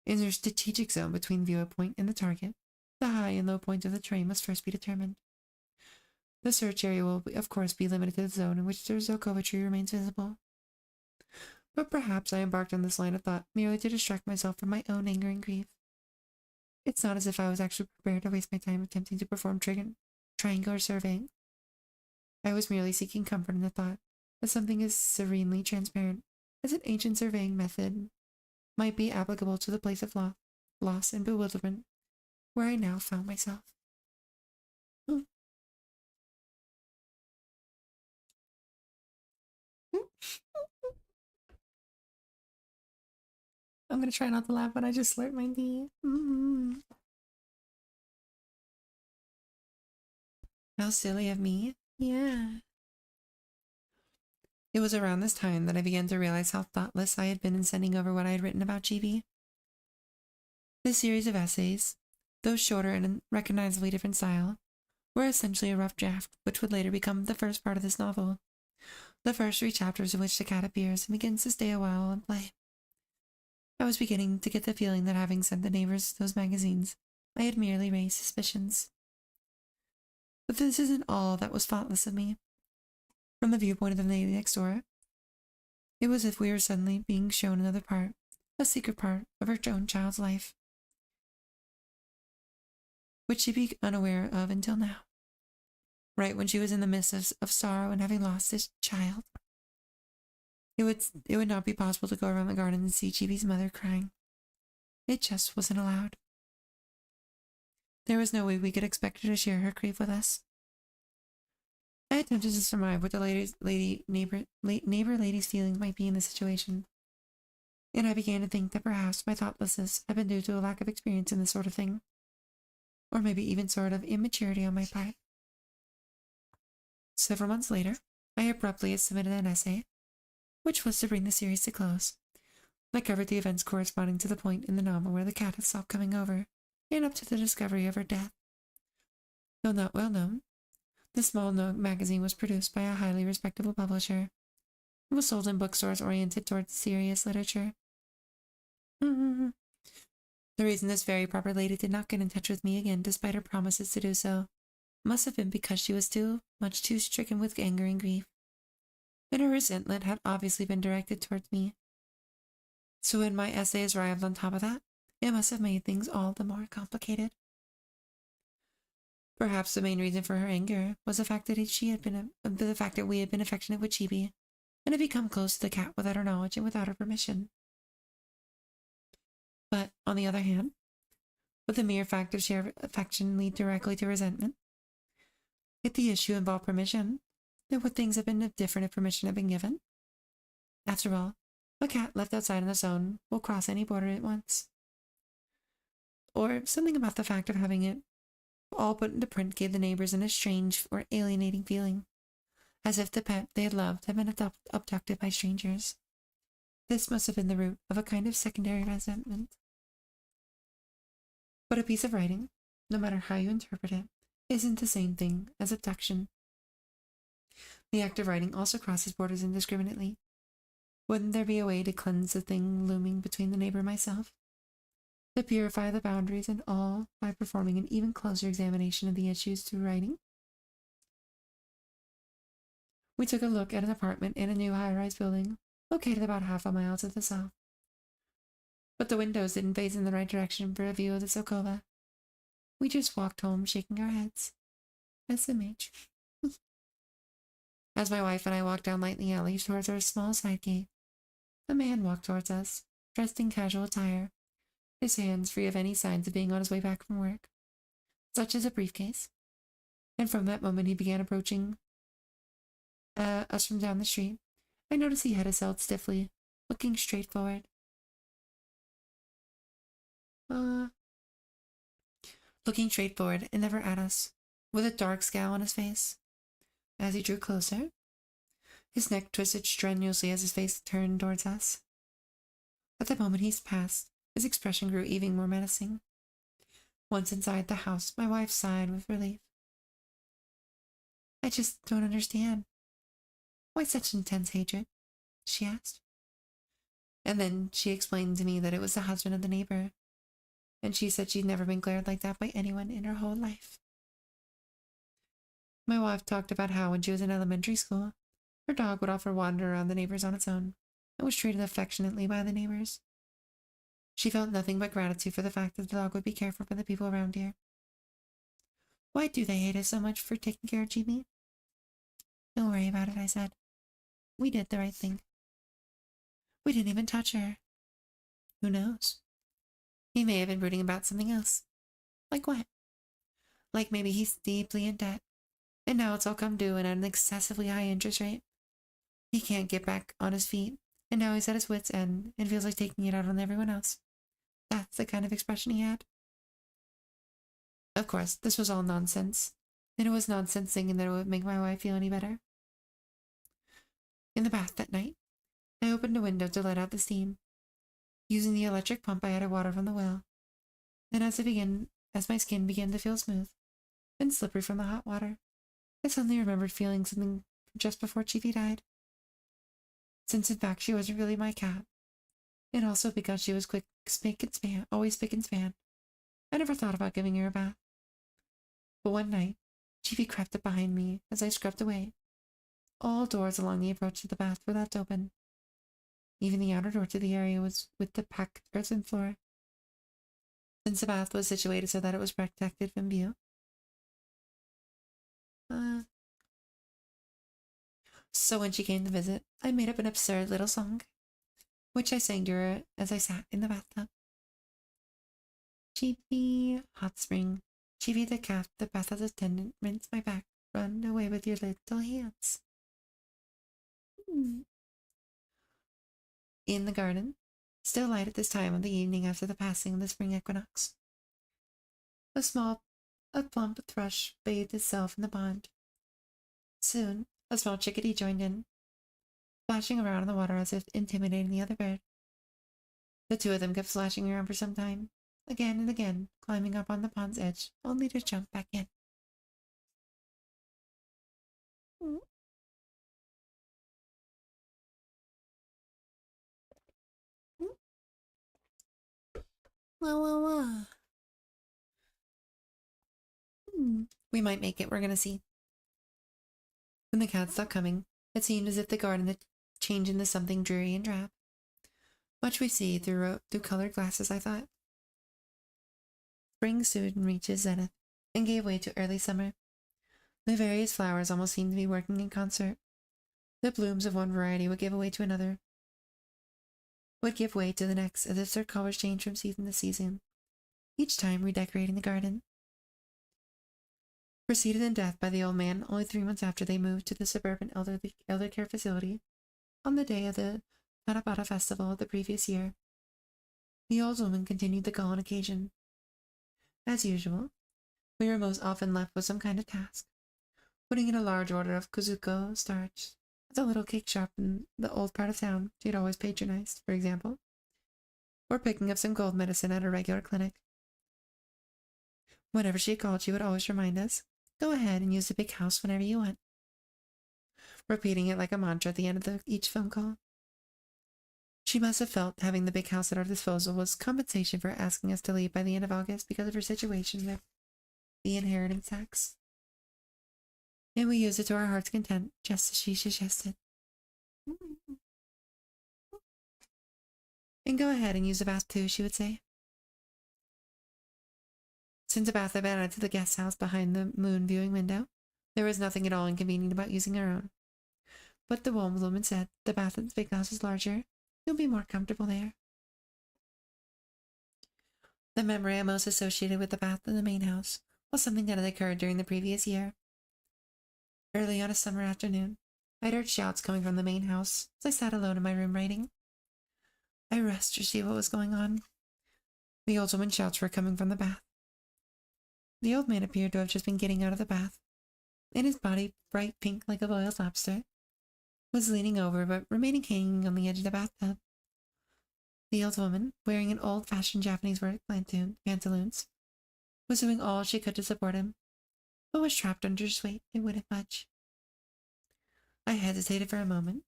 in the strategic zone between the view point and the target, the high and low points of the terrain must first be determined. The search area will, of course, be limited to the zone in which the Zelkova tree remains visible. But perhaps I embarked on this line of thought merely to distract myself from my own anger and grief. It's not as if I was actually prepared to waste my time attempting to perform triangular surveying. I was merely seeking comfort in the thought that something as serenely transparent as an ancient surveying method might be applicable to the place of loss and bewilderment where I now found myself. I'm gonna try not to laugh, but I just slurped my tea. How silly of me. Yeah. It was around this time that I began to realize how thoughtless I had been in sending over what I had written about GB. This series of essays, though shorter and in recognizably different style, were essentially a rough draft, which would later become the first part of this novel, the first 3 chapters in which the cat appears and begins to stay a while and play. I was beginning to get the feeling that having sent the neighbors those magazines, I had merely raised suspicions. But this isn't all that was thoughtless of me. From the viewpoint of the lady next door, it was as if we were suddenly being shown another part, a secret part of her own child's life, which she'd be unaware of until now, right when she was in the midst of sorrow and having lost this child. It would not be possible to go around the garden and see Chibi's mother crying. It just wasn't allowed. There was no way we could expect her to share her grief with us. I attempted to surmise what the neighbor lady's feelings might be in the situation, and I began to think that perhaps my thoughtlessness had been due to a lack of experience in this sort of thing, or maybe even sort of immaturity on my part. Several months later, I abruptly submitted an essay, which was to bring the series to close. I covered the events corresponding to the point in the novel where the cat had stopped coming over, and up to the discovery of her death. Though not well known, the small magazine was produced by a highly respectable publisher. It was sold in bookstores oriented towards serious literature. The reason this very proper lady did not get in touch with me again despite her promises to do so must have been because she was too stricken with anger and grief, and her resentment had obviously been directed towards me. So when my essays arrived on top of that, it must have made things all the more complicated. Perhaps the main reason for her anger was the fact that we had been affectionate with Chibi, and had become close to the cat without her knowledge and without her permission. But, on the other hand, would the mere fact of shared affection lead directly to resentment? If the issue involved permission, then would things have been different if permission had been given? After all, a cat left outside on its own will cross any border it wants. Or something about the fact of having it all put into print gave the neighbors an estranged or alienating feeling, as if the pet they had loved had been abducted by strangers. This must have been the root of a kind of secondary resentment. But a piece of writing, no matter how you interpret it, isn't the same thing as abduction. The act of writing also crosses borders indiscriminately. Wouldn't there be a way to cleanse the thing looming between the neighbor and myself? To purify the boundaries and all by performing an even closer examination of the issues through writing? We took a look at an apartment in a new high-rise building, located about half a mile to the south. But the windows didn't face in the right direction for a view of the Sokova. We just walked home shaking our heads. SMH. As my wife and I walked down Lightly Alley towards our small side gate, a man walked towards us, dressed in casual attire, his hands free of any signs of being on his way back from work, such as a briefcase. And from that moment he began approaching us from down the street. I noticed he had his head stiffly, looking straight forward. Looking straight forward and never at us, with a dark scowl on his face. As he drew closer, his neck twisted strenuously as his face turned towards us. At the moment he passed, his expression grew even more menacing. Once inside the house, my wife sighed with relief. I just don't understand. Why such intense hatred? She asked. And then she explained to me that it was the husband of the neighbor, and she said she'd never been glared like that by anyone in her whole life. My wife talked about how when she was in elementary school, her dog would often wander around the neighbors on its own, and was treated affectionately by the neighbors. She felt nothing but gratitude for the fact that the dog would be careful for the people around here. Why do they hate us so much for taking care of Jimmy? Don't worry about it, I said. We did the right thing. We didn't even touch her. Who knows? He may have been brooding about something else. Like what? Like maybe he's deeply in debt, and now it's all come due and at an excessively high interest rate. He can't get back on his feet, and now he's at his wit's end and feels like taking it out on everyone else. That's the kind of expression he had. Of course, this was all nonsense, and it was nonsense thinking that it would make my wife feel any better. In the bath that night, I opened a window to let out the steam. Using the electric pump, I added water from the well, and as my skin began to feel smooth and slippery from the hot water, I suddenly remembered feeling something just before Chiefy died. Since in fact she wasn't really my cat, and also because she was quick, spick and span, always spick and span, I never thought about giving her a bath. But one night, Chiefy crept up behind me as I scrubbed away. All doors along the approach to the bath were left open. Even the outer door to the area was with the packed earthen floor, since the bath was situated so that it was protected from view. So when she came to visit, I made up an absurd little song, which I sang to her as I sat in the bathtub. Chiefy, hot spring, Chiefy the cat, the bath attendant, rinse my back, run away with your little hands. In the garden, still light at this time of the evening after the passing of the spring equinox, a plump thrush bathed itself in the pond. Soon, a small chickadee joined in, splashing around in the water as if intimidating the other bird. The two of them kept splashing around for some time, again and again, climbing up on the pond's edge, only to jump back in. We might make it, we're gonna see. When the cat stopped coming, it seemed as if the garden had changed into something dreary and drab. Much we see through colored glasses, I thought. Spring soon reached its zenith, and gave way to early summer. The various flowers almost seemed to be working in concert. The blooms of one variety would give way to another. would give way to the next as if their colors changed from season to season, each time redecorating the garden. Preceded in death by the old man only 3 months after they moved to the suburban elder care facility, on the day of the Tarapata festival of the previous year, the old woman continued to call on occasion. As usual, we were most often left with some kind of task, putting in a large order of kuzuko starch at the little cake shop in the old part of town she had always patronized, for example, or picking up some cold medicine at a regular clinic. Whenever she called, she would always remind us, "Go ahead and use the big house whenever you want," repeating it like a mantra at the end of each phone call. She must have felt having the big house at our disposal was compensation for asking us to leave by the end of August because of her situation with the inheritance tax. And we used it to our heart's content, just as she suggested. "And go ahead and use the bath too," she would say. Since the bath had been added to the guest house behind the moon viewing window, there was nothing at all inconvenient about using our own. But the woman said, "The bath at the big house is larger. You'll be more comfortable there." The memory I most associated with the bath in the main house was something that had occurred during the previous year. Early on a summer afternoon, I heard shouts coming from the main house as I sat alone in my room writing. I rushed to see what was going on. The old woman's shouts were coming from the bath. The old man appeared to have just been getting out of the bath, and his body, bright pink like a boiled lobster, was leaning over but remaining hanging on the edge of the bathtub. The old woman, wearing an old-fashioned Japanese work pantaloons, was doing all she could to support him, but was trapped under his weight and wouldn't budge. I hesitated for a moment,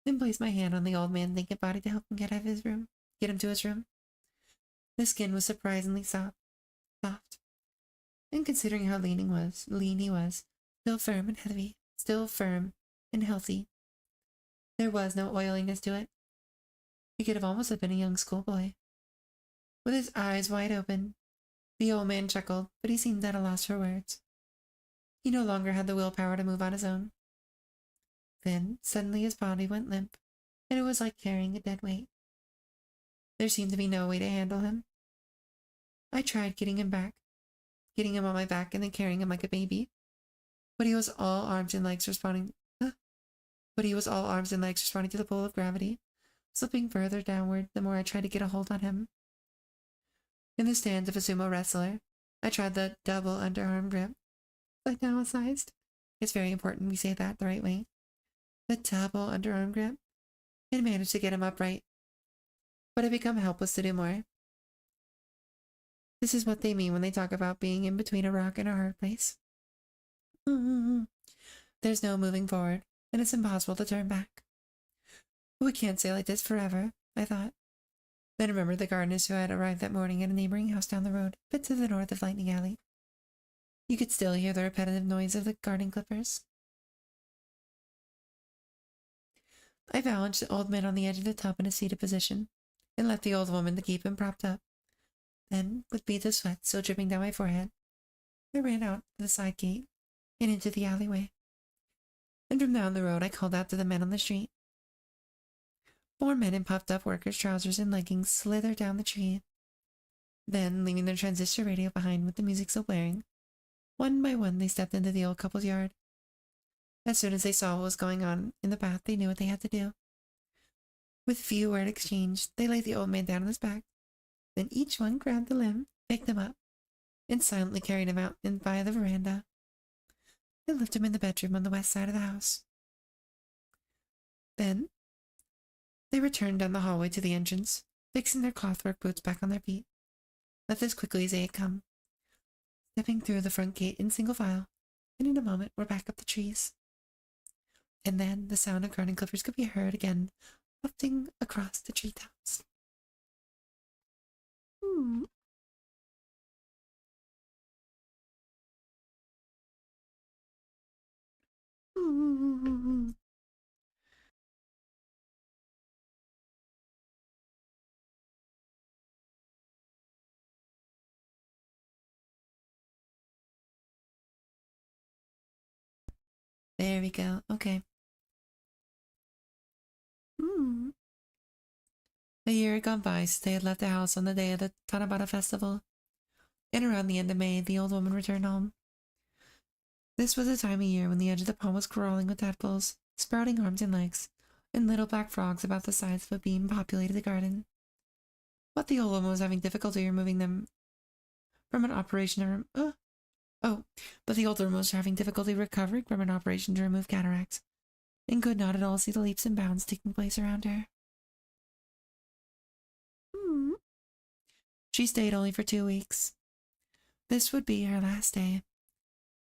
then placed my hand on the old man's naked body to help him get him to his room. The skin was surprisingly soft, and considering how lean he was, still firm and healthy. There was no oiliness to it. He could have almost been a young schoolboy. With his eyes wide open, the old man chuckled, but he seemed at a loss for words. He no longer had the willpower to move on his own. Then, suddenly his body went limp, and it was like carrying a dead weight. There seemed to be no way to handle him. I tried getting him on my back and then carrying him like a baby, but he was all arms and legs responding to the pull of gravity, slipping further downward the more I tried to get a hold on him. In the stance of a sumo wrestler, I tried the double underarm grip, italicized. It's very important we say that the right way. The double underarm grip, and managed to get him upright, but I become helpless to do more. This is what they mean when they talk about being in between a rock and a hard place. There's no moving forward, and it's impossible to turn back. We can't stay like this forever, I thought. Then remembered the gardeners who had arrived that morning at a neighboring house down the road, a bit to the north of Lightning Alley. You could still hear the repetitive noise of the garden clippers. I balanced the old man on the edge of the tub in a seated position, and left the old woman to keep him propped up. Then, with beads of sweat still dripping down my forehead, I ran out to the side gate and into the alleyway. And from down the road I called out to the men on the street. 4 men in puffed-up workers' trousers and leggings slithered down the tree. Then, leaving their transistor radio behind with the music still blaring, one by one they stepped into the old couple's yard. As soon as they saw what was going on in the bath, they knew what they had to do. With few word exchange, they laid the old man down on his back. Then each one grabbed the limb, picked him up, and silently carried him out and by the veranda. They left him in the bedroom on the west side of the house. Then they returned down the hallway to the entrance, fixing their clothwork boots back on their feet. Left as quickly as they had come, stepping through the front gate in single file, and in a moment were back up the trees. And then the sound of garden clippers could be heard again, wafting across the treetops. There we go. Okay. A year had gone by since they had left the house on the day of the Tanabata festival, and around the end of May, the old woman returned home. This was a time of year when the edge of the pond was crawling with tadpoles, sprouting arms and legs, and little black frogs about the size of a bean populated the garden. But the old woman was having difficulty removing them from an operation to but the old woman was having difficulty recovering from an operation to remove cataracts, and could not at all see the leaps and bounds taking place around her. She stayed only for 2 weeks. This would be her last day,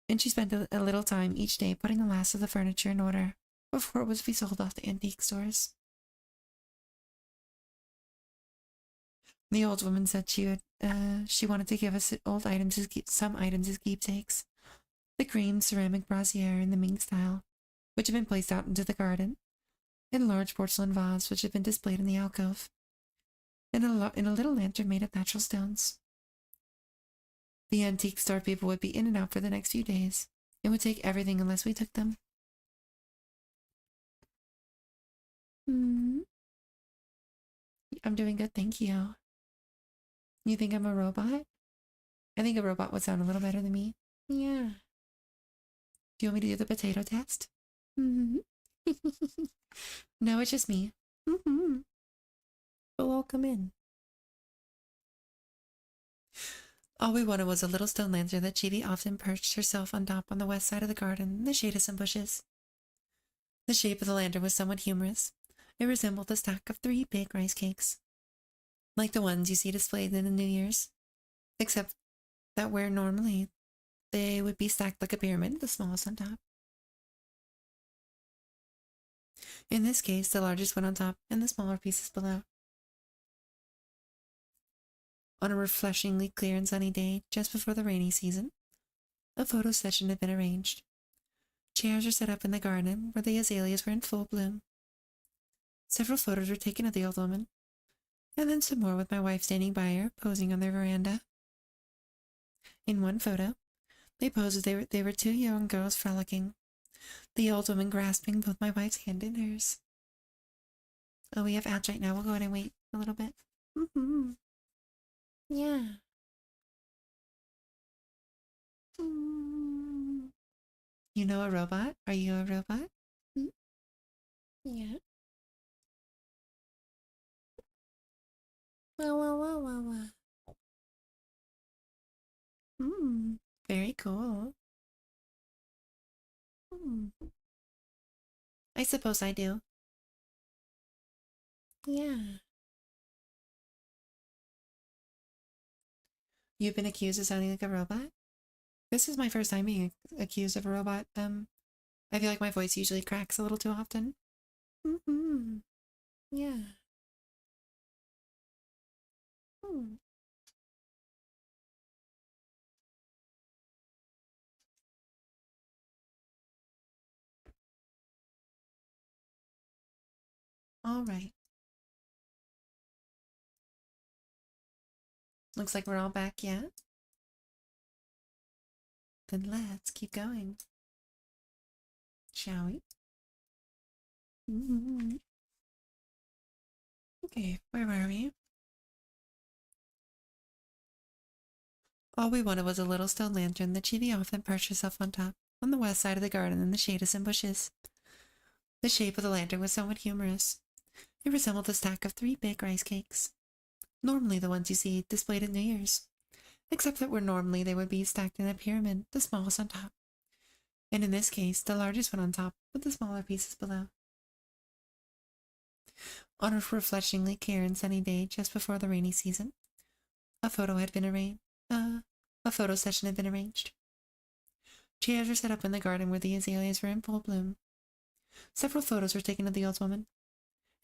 and she spent a little time each day putting the last of the furniture in order before it was to be sold off to antique stores. The old woman said she wanted to give us some items as keepsakes. The cream ceramic brazier in the Ming style, which had been placed out into the garden, and a large porcelain vase which had been displayed in the alcove, and a little lantern made of natural stones. The antique store people would be in and out for the next few days, and would take everything unless we took them. I'm doing good, thank you. You think I'm a robot? I think a robot would sound a little better than me. Yeah. Do you want me to do the potato test? No, it's just me. But welcome in. All we wanted was a little stone lantern that Chibi often perched herself on top on the west side of the garden in the shade of some bushes. The shape of the lantern was somewhat humorous. It resembled a stack of 3 big rice cakes, like the ones you see displayed in the New Year's, except that where normally they would be stacked like a pyramid, the smallest on top. In this case, the largest went on top and the smaller pieces below. On a refreshingly clear and sunny day, just before the rainy season, a photo session had been arranged. Chairs were set up in the garden where the azaleas were in full bloom. Several photos were taken of the old woman, and then some more with my wife standing by her, posing on their veranda. In one photo, they posed as they were 2 young girls frolicking, the old woman grasping both my wife's hand in hers. Oh, we have ads right now. We'll go ahead and wait a little bit. Yeah. You know a robot? Are you a robot? Yeah. Wow. Very cool. I suppose I do. Yeah. You've been accused of sounding like a robot? This is my first time being accused of a robot. I feel like my voice usually cracks a little too often. Yeah. All right. Looks like we're all back, yeah? Then let's keep going. Shall we? Okay, where were we? All we wanted was a little stone lantern that Chibi often perched herself on top, on the west side of the garden in the shade of some bushes. The shape of the lantern was somewhat humorous. It resembled a stack of 3 big rice cakes, normally the ones you see displayed at New Year's, except that where normally they would be stacked in a pyramid, the smallest on top, and in this case, the largest one on top, with the smaller pieces below. On a refreshingly clear and sunny day just before the rainy season, a photo session had been arranged. Chairs were set up in the garden where the azaleas were in full bloom. Several photos were taken of the old woman,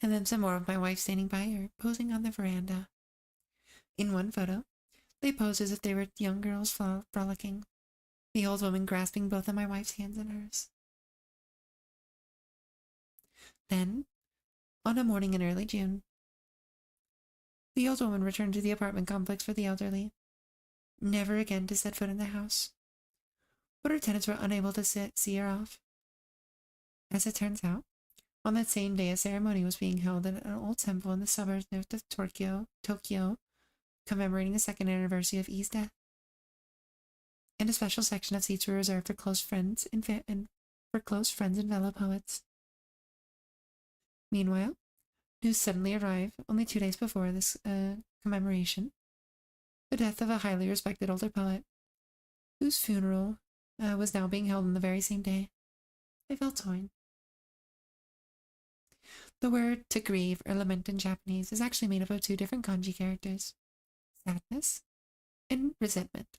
and then some more of my wife standing by her, posing on the veranda. In one photo, they posed as if they were young girls frolicking, the old woman grasping both of my wife's hands in hers. Then, on a morning in early June, the old woman returned to the apartment complex for the elderly, never again to set foot in the house. But her tenants were unable to see her off. As it turns out, On that same day, a ceremony was being held at an old temple in the suburbs north of Tokyo, commemorating the second anniversary of E's death. And a special section of seats were reserved for close friends and fellow poets. Meanwhile, news suddenly arrived only 2 days before this commemoration: the death of a highly respected older poet, whose funeral was now being held on the very same day. I felt torn. The word to grieve or lament in Japanese is actually made up of 2 different kanji characters: sadness and resentment.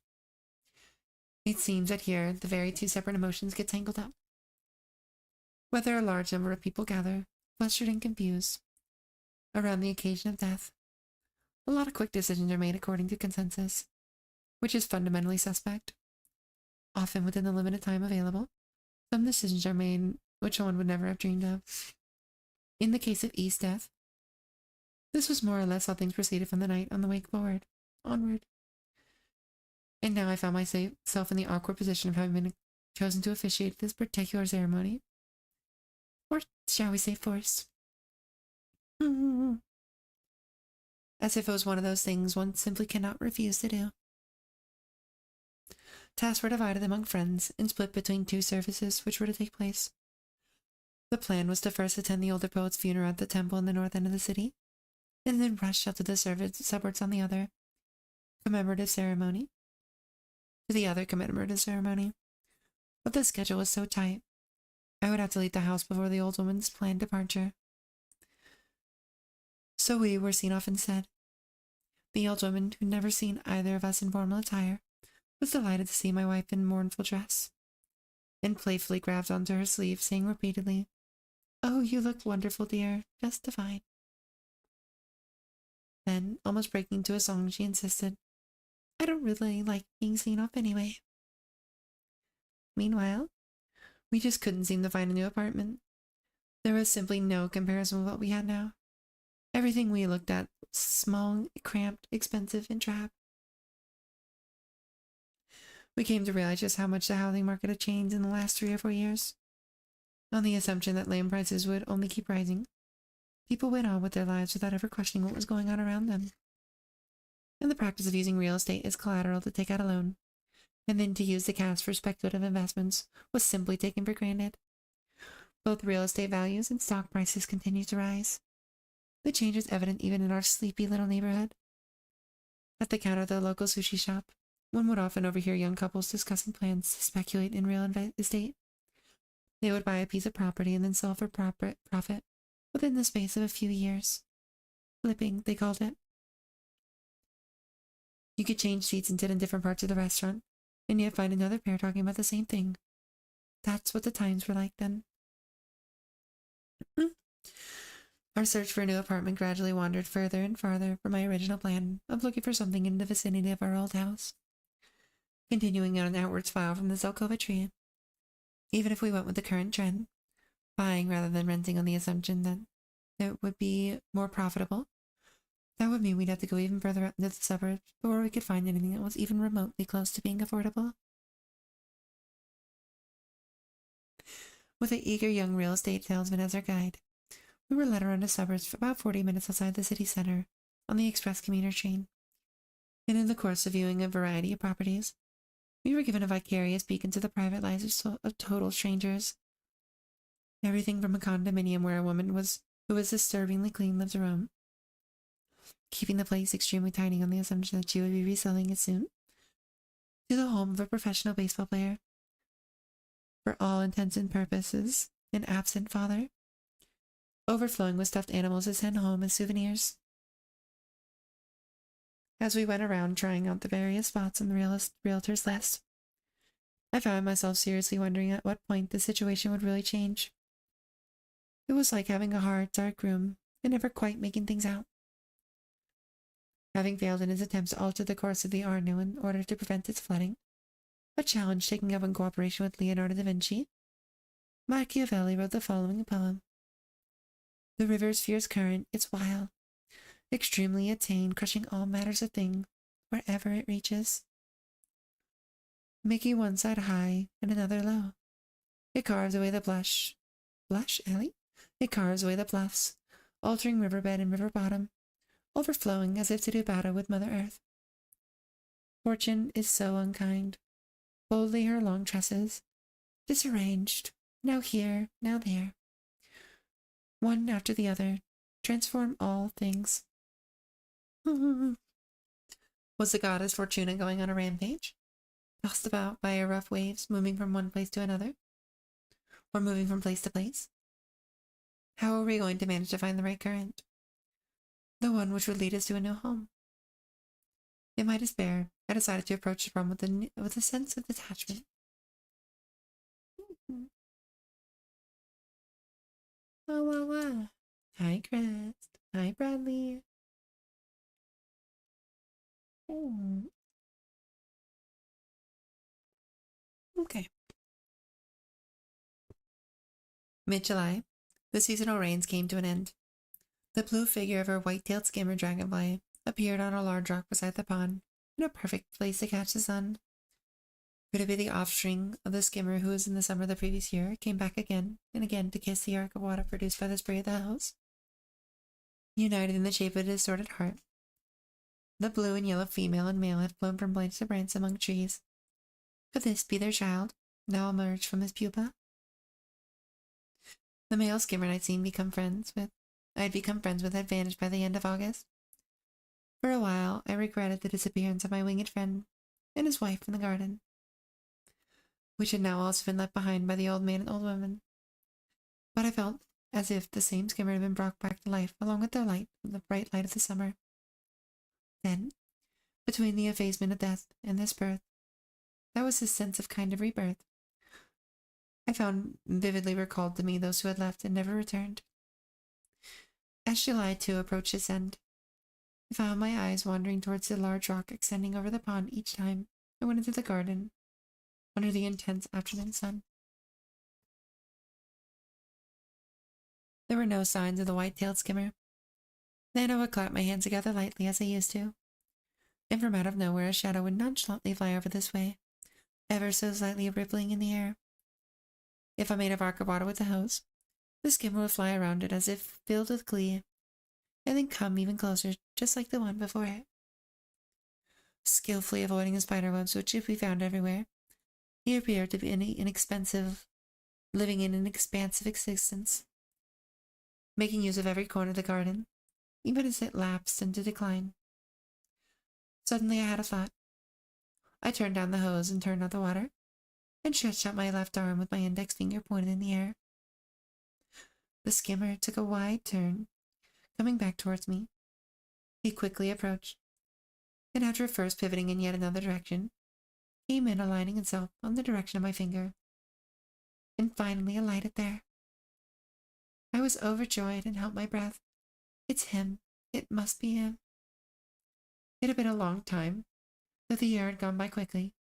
It seems that here the very 2 separate emotions get tangled up. Whether a large number of people gather, flustered and confused, around the occasion of death, a lot of quick decisions are made according to consensus, which is fundamentally suspect. Often within the limited time available, some decisions are made which one would never have dreamed of. In the case of E's death, this was more or less how things proceeded from the night on the wake onward. And now I found myself in the awkward position of having been chosen to officiate this particular ceremony. Or shall we say forced? As if it was one of those things one simply cannot refuse to do. Tasks were divided among friends and split between 2 services which were to take place. The plan was to first attend the older poet's funeral at the temple in the north end of the city, and then rush out to the suburbs on the other commemorative ceremony. But the schedule was so tight, I would have to leave the house before the old woman's planned departure. So we were seen off instead. The old woman, who'd never seen either of us in formal attire, was delighted to see my wife in mournful dress, and playfully grabbed onto her sleeve, saying repeatedly, "Oh, you look wonderful, dear, just divine." Then, almost breaking into a song, she insisted, "I don't really like being seen off anyway." Meanwhile, we just couldn't seem to find a new apartment. There was simply no comparison with what we had now. Everything we looked at was small, cramped, expensive, and drab. We came to realize just how much the housing market had changed in the last 3 or 4 years. On the assumption that land prices would only keep rising, people went on with their lives without ever questioning what was going on around them. And the practice of using real estate as collateral to take out a loan, and then to use the cash for speculative investments, was simply taken for granted. Both real estate values and stock prices continued to rise. The change was evident even in our sleepy little neighborhood. At the counter of the local sushi shop, one would often overhear young couples discussing plans to speculate in real estate. They would buy a piece of property and then sell for profit within the space of a few years. Flipping, they called it. You could change seats and sit in different parts of the restaurant, and yet find another pair talking about the same thing. That's what the times were like then. Our search for a new apartment gradually wandered further and farther from my original plan of looking for something in the vicinity of our old house, continuing on an outward spiral from the Zelkova tree. Even if we went with the current trend, buying rather than renting on the assumption that it would be more profitable, that would mean we'd have to go even further out into the suburbs before we could find anything that was even remotely close to being affordable. With an eager young real estate salesman as our guide, we were led around the suburbs for about 40 minutes outside the city center on the express commuter train. And in the course of viewing a variety of properties, we were given a vicarious peek into the private lives of total strangers. Everything from a condominium where a woman who was disturbingly clean lived her own, keeping the place extremely tiny on the assumption that she would be reselling it soon, to the home of a professional baseball player, for all intents and purposes, an absent father, overflowing with stuffed animals to send home as souvenirs. As we went around trying out the various spots on the realtor's list, I found myself seriously wondering at what point the situation would really change. It was like having a hard, dark room and never quite making things out. Having failed in his attempts to alter the course of the Arno in order to prevent its flooding, a challenge taken up in cooperation with Leonardo da Vinci, Machiavelli wrote the following poem. The river's fierce current, it's wild, extremely attained, crushing all matters of thing, wherever it reaches. Making one side high and another low, it carves away the blush, Ellie? It carves away the bluffs, altering riverbed and river bottom, overflowing as if to do battle with Mother Earth. Fortune is so unkind. Boldly her long tresses, disarranged, now here, now there, one after the other, transform all things. Was the goddess Fortuna going on a rampage? Tossed about by her rough waves, moving from one place to another? Or moving from place to place? How are we going to manage to find the right current? The one which would lead us to a new home? In my despair, I decided to approach the problem with a sense of detachment. Oh. Hi, Crest. Hi, Bradley. Okay. Mid-July, the seasonal rains came to an end. The blue figure of our white-tailed skimmer dragonfly appeared on a large rock beside the pond, in a perfect place to catch the sun. Could it be the offspring of the skimmer who, in the summer of the previous year, came back again and again to kiss the arc of water produced by the spray of the hills? United in the shape of a distorted heart, the blue and yellow female and male had flown from branch to branch among trees. Could this be their child, now emerged from his pupa? The male skimmer I had become friends with had vanished by the end of August. For a while, I regretted the disappearance of my winged friend and his wife from the garden, which had now also been left behind by the old man and old woman. But I felt as if the same skimmer had been brought back to life along with the bright light of the summer. Then, between the effacement of death and this birth, that was his sense of kind of rebirth. I found vividly recalled to me those who had left and never returned. As July 2 approached its end, I found my eyes wandering towards the large rock extending over the pond each time I went into the garden under the intense afternoon sun. There were no signs of the white-tailed skimmer. Then I would clap my hands together lightly as I used to, and from out of nowhere a shadow would nonchalantly fly over this way, ever so slightly rippling in the air. If I made a arc of water with the hose, the skimmer would fly around it as if filled with glee, and then come even closer, just like the one before it. Skillfully avoiding the spider webs which we found everywhere, he appeared to be living in an expansive existence, making use of every corner of the garden, even as it lapsed into decline. Suddenly I had a thought. I turned down the hose and turned out the water, and stretched out my left arm with my index finger pointed in the air. The skimmer took a wide turn, coming back towards me. He quickly approached, and after first pivoting in yet another direction, came in aligning itself on the direction of my finger, and finally alighted there. I was overjoyed and held my breath. It's him. It must be him. It had been a long time, though the year had gone by quickly.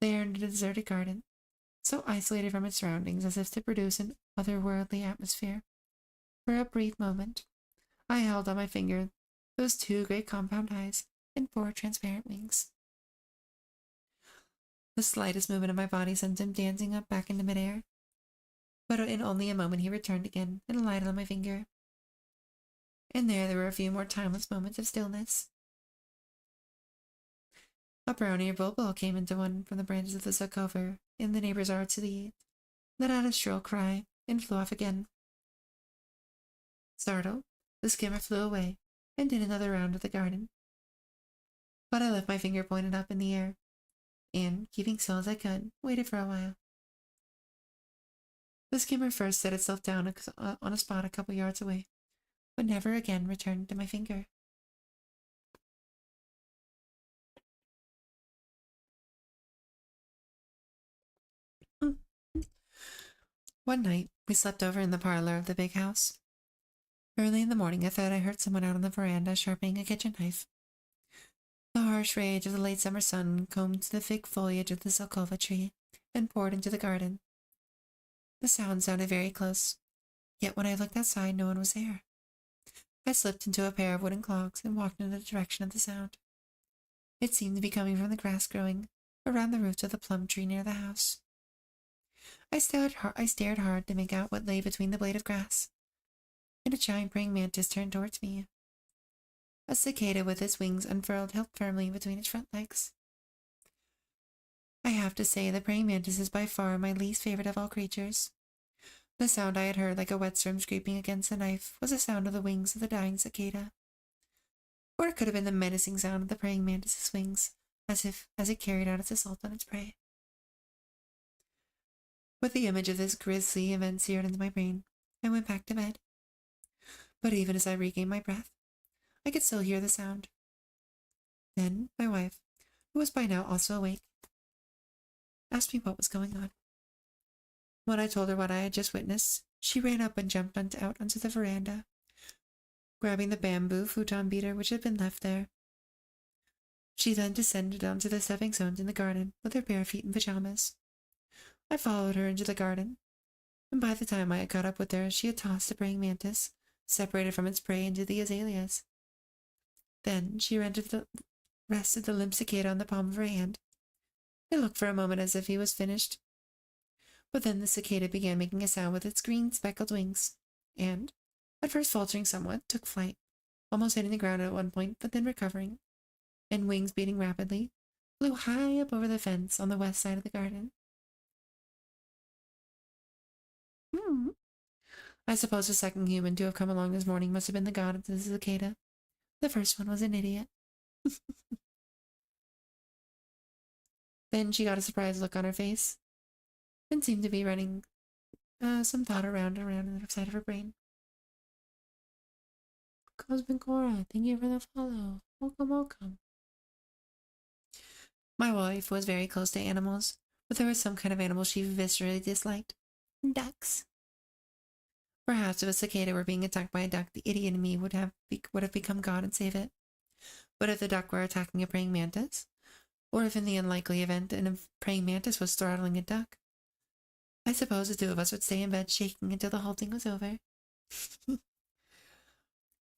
There in a deserted garden, so isolated from its surroundings as if to produce an otherworldly atmosphere. For a brief moment, I held on my finger those two great compound eyes and four transparent wings. The slightest movement of my body sent him dancing up back into midair, but in only a moment he returned again and alighted on my finger. And there were a few more timeless moments of stillness. A brown-eared bulbul came into one from the branches of the Sokover in the neighbor's yard to the east, let out a shrill cry, and flew off again. Startled, the skimmer flew away and did another round of the garden. But I left my finger pointed up in the air, and, keeping still as I could, waited for a while. The skimmer first set itself down on a spot a couple yards away, but never again returned to my finger. One night, we slept over in the parlor of the big house. Early in the morning, I thought I heard someone out on the veranda sharpening a kitchen knife. The harsh rays of the late summer sun combed the thick foliage of the Silkova tree and poured into the garden. The sound sounded very close, yet when I looked outside, no one was there. I slipped into a pair of wooden clogs and walked in the direction of the sound. It seemed to be coming from the grass growing around the roots of the plum tree near the house. I stared hard to make out what lay between the blade of grass, and a giant praying mantis turned towards me. A cicada with its wings unfurled held firmly between its front legs. I have to say the praying mantis is by far my least favorite of all creatures. The sound I had heard like a whetstone scraping against a knife was the sound of the wings of the dying cicada. Or it could have been the menacing sound of the praying mantis's wings, as it carried out its assault on its prey. With the image of this grisly event seared into my brain, I went back to bed. But even as I regained my breath, I could still hear the sound. Then my wife, who was by now also awake, asked me what was going on. When I told her what I had just witnessed, she ran up and jumped out onto the veranda, grabbing the bamboo futon beater which had been left there. She then descended onto the stepping stones in the garden with her bare feet in pajamas. I followed her into the garden, and by the time I had caught up with her, she had tossed the praying mantis, separated from its prey, into the azaleas. Then she rested the limp cicada on the palm of her hand. It looked for a moment as if he was finished, but then the cicada began making a sound with its green speckled wings, and, at first faltering somewhat, took flight, almost hitting the ground at one point, but then recovering, and wings beating rapidly, flew high up over the fence on the west side of the garden. I suppose the second human to have come along this morning must have been the god of the cicada. The first one was an idiot. Then she got a surprised look on her face, and seemed to be running some thought around on the side of her brain. Cosmic Cora, thank you for the follow. Welcome, welcome. My wife was very close to animals, but there was some kind of animal she viscerally disliked. Ducks. Perhaps if a cicada were being attacked by a duck, the idiot in me would have become God and save it. But if the duck were attacking a praying mantis, or if in the unlikely event a praying mantis was throttling a duck, I suppose the two of us would stay in bed shaking until the whole thing was over.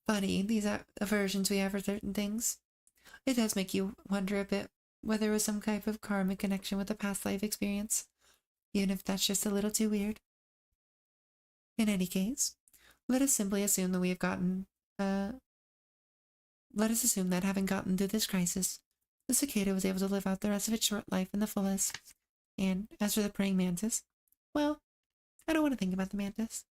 Funny, these aversions we have for certain things. It does make you wonder a bit whether there was some type of karmic connection with a past life experience, even if that's just a little too weird. In any case, let us simply assume that we have gotten, let us assume that having gotten through this crisis, the cicada was able to live out the rest of its short life in the fullest. And as for the praying mantis, well, I don't want to think about the mantis.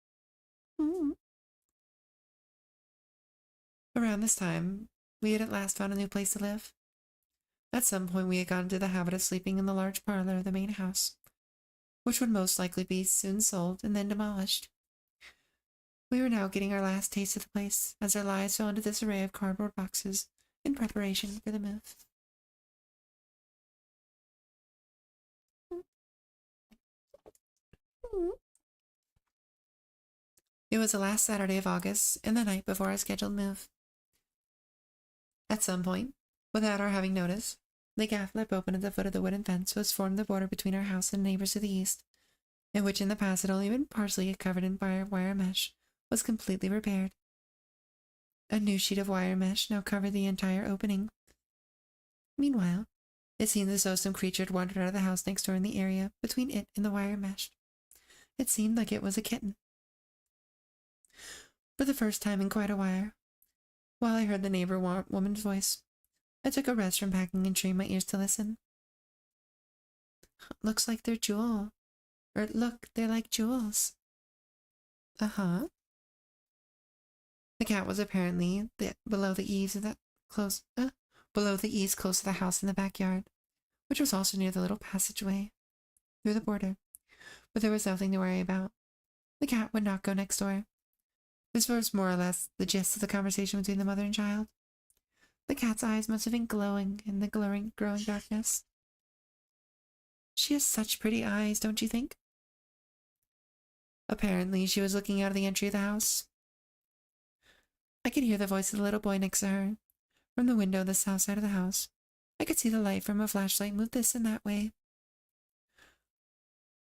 Around this time, we had at last found a new place to live. At some point we had got into the habit of sleeping in the large parlor of the main house, which would most likely be soon sold and then demolished. We were now getting our last taste of the place, as our lives fell into this array of cardboard boxes in preparation for the move. It was the last Saturday of August, and the night before our scheduled move. At some point, without our having noticed, the gap lip opened at the foot of the wooden fence which formed the border between our house and neighbors to the east, and which in the past had only been partially covered in wire mesh, was completely repaired. A new sheet of wire mesh now covered the entire opening. Meanwhile, it seemed as though some creature had wandered out of the house next door in the area between it and the wire mesh. It seemed like it was a kitten. For the first time in quite a while I heard the neighbor woman's voice, I took a rest from packing and trained my ears to listen. Looks like they're they're like jewels. Uh-huh. The cat was apparently below the eaves close to the house in the backyard, which was also near the little passageway through the border. But there was nothing to worry about. The cat would not go next door. This was more or less the gist of the conversation between the mother and child. The cat's eyes must have been glowing in the growing darkness. She has such pretty eyes, don't you think? Apparently, she was looking out of the entry of the house. I could hear the voice of the little boy next to her. From the window of the south side of the house, I could see the light from a flashlight move this and that way.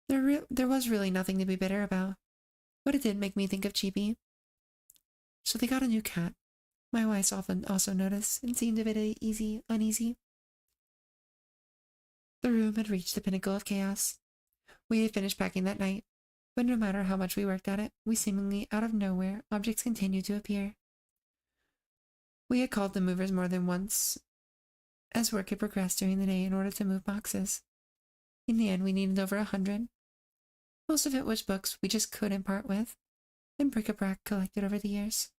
There was really nothing to be bitter about, but it did make me think of Cheapy. So they got a new cat. My wife often also noticed and seemed a bit uneasy. The room had reached the pinnacle of chaos. We had finished packing that night, but no matter how much we worked at it, we seemingly out of nowhere, objects continued to appear. We had called the movers more than once as work had progressed during the day in order to move boxes. In the end, we needed over 100. Most of it was books we just couldn't part with, and bric-a-brac collected over the years.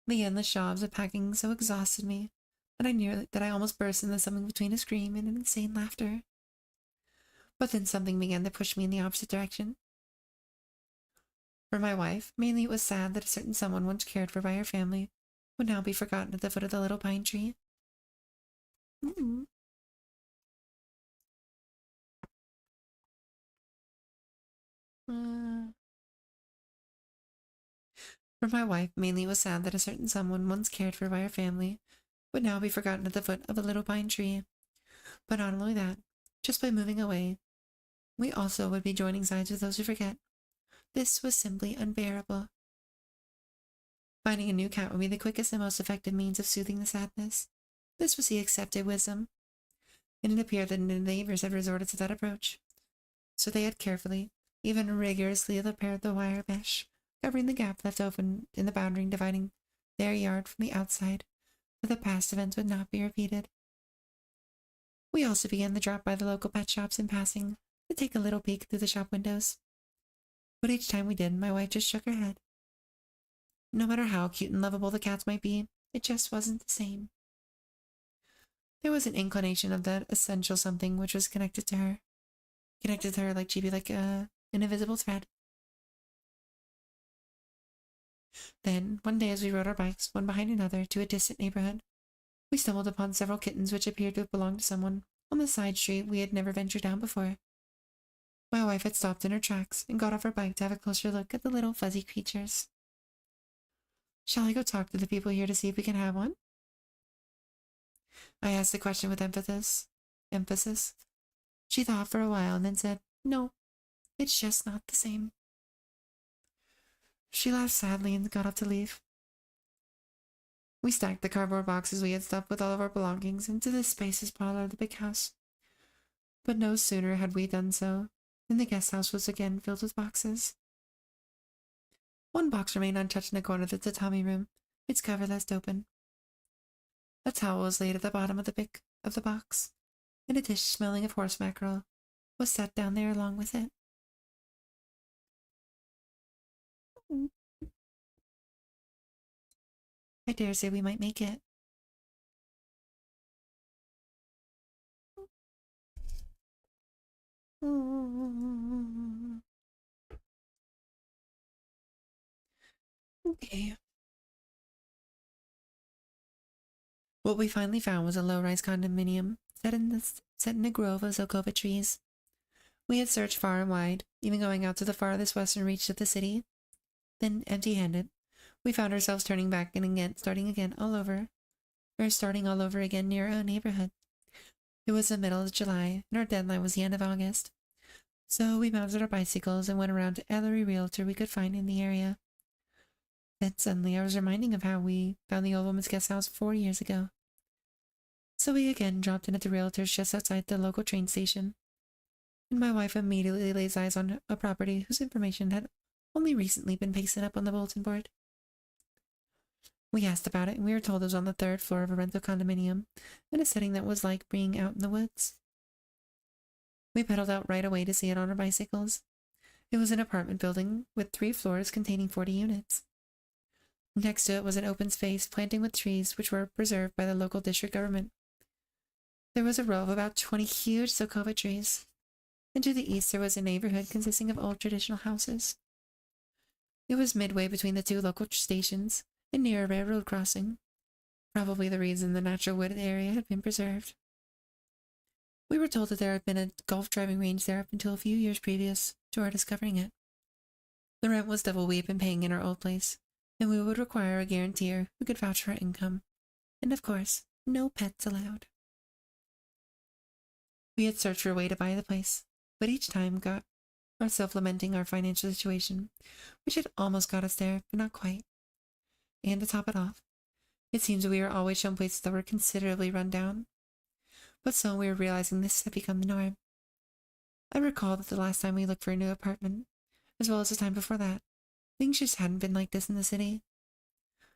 The endless jobs of packing so exhausted me that I almost burst into something between a scream and an insane laughter. But then something began to push me in the opposite direction. For my wife, mainly it was sad that a certain someone once cared for by her family would now be forgotten at the foot of the little pine tree. Mm-mm. For my wife, mainly it was sad that a certain someone once cared for by her family would now be forgotten at the foot of a little pine tree. But not only that, just by moving away, we also would be joining sides with those who forget. This was simply unbearable. Finding a new cat would be the quickest and most effective means of soothing the sadness. This was the accepted wisdom, and it appeared that the neighbors had resorted to that approach. So they had carefully, even rigorously repaired the wire mesh, covering the gap left open in the boundary dividing their yard from the outside, so that past events would not be repeated. We also began to drop by the local pet shops in passing, to take a little peek through the shop windows. But each time we did, my wife just shook her head. No matter how cute and lovable the cats might be, it just wasn't the same. There was an inclination of that essential something which was connected to her like she'd be like an invisible thread. Then, one day as we rode our bikes, one behind another, to a distant neighborhood, we stumbled upon several kittens which appeared to have belonged to someone on the side street we had never ventured down before. My wife had stopped in her tracks and got off her bike to have a closer look at the little fuzzy creatures. Shall I go talk to the people here to see if we can have one? I asked the question with emphasis. She thought for a while and then said, "No, it's just not the same." She laughed sadly and got up to leave. We stacked the cardboard boxes we had stuffed with all of our belongings into the spacious parlor of the big house. But no sooner had we done so than the guest house was again filled with boxes. One box remained untouched in the corner of the tatami room, its cover left open. A towel was laid at the bottom of the box, and a dish smelling of horse mackerel was set down there along with it. I dare say we might make it. Okay. What we finally found was a low-rise condominium set in a grove of Zokova trees. We had searched far and wide, even going out to the farthest western reach of the city. Then, empty-handed, we found ourselves starting all over again near our own neighborhood. It was the middle of July, and our deadline was the end of August. So we mounted our bicycles and went around to every realtor we could find in the area. Then suddenly I was reminding of how we found the old woman's guest house 4 years ago. So we again dropped in at the realtor's just outside the local train station, and my wife immediately lays eyes on a property whose information had only recently been pasted up on the bulletin board. We asked about it, and we were told it was on the 3rd floor of a rental condominium, in a setting that was like being out in the woods. We pedaled out right away to see it on our bicycles. It was an apartment building with 3 floors containing 40 units. Next to it was an open space planted with trees which were preserved by the local district government. There was a row of about 20 huge Zokova trees, and to the east there was a neighborhood consisting of old traditional houses. It was midway between the 2 local stations and near a railroad crossing, probably the reason the natural wooded area had been preserved. We were told that there had been a golf driving range there up until a few years previous to our discovering it. The rent was double we had been paying in our old place, and we would require a guarantor who could vouch for our income, and of course, no pets allowed. We had searched for a way to buy the place, but each time got ourselves lamenting our financial situation, which had almost got us there, but not quite. And to top it off, it seems we were always shown places that were considerably run down. But soon we were realizing this had become the norm. I recall that the last time we looked for a new apartment, as well as the time before that, things just hadn't been like this in the city.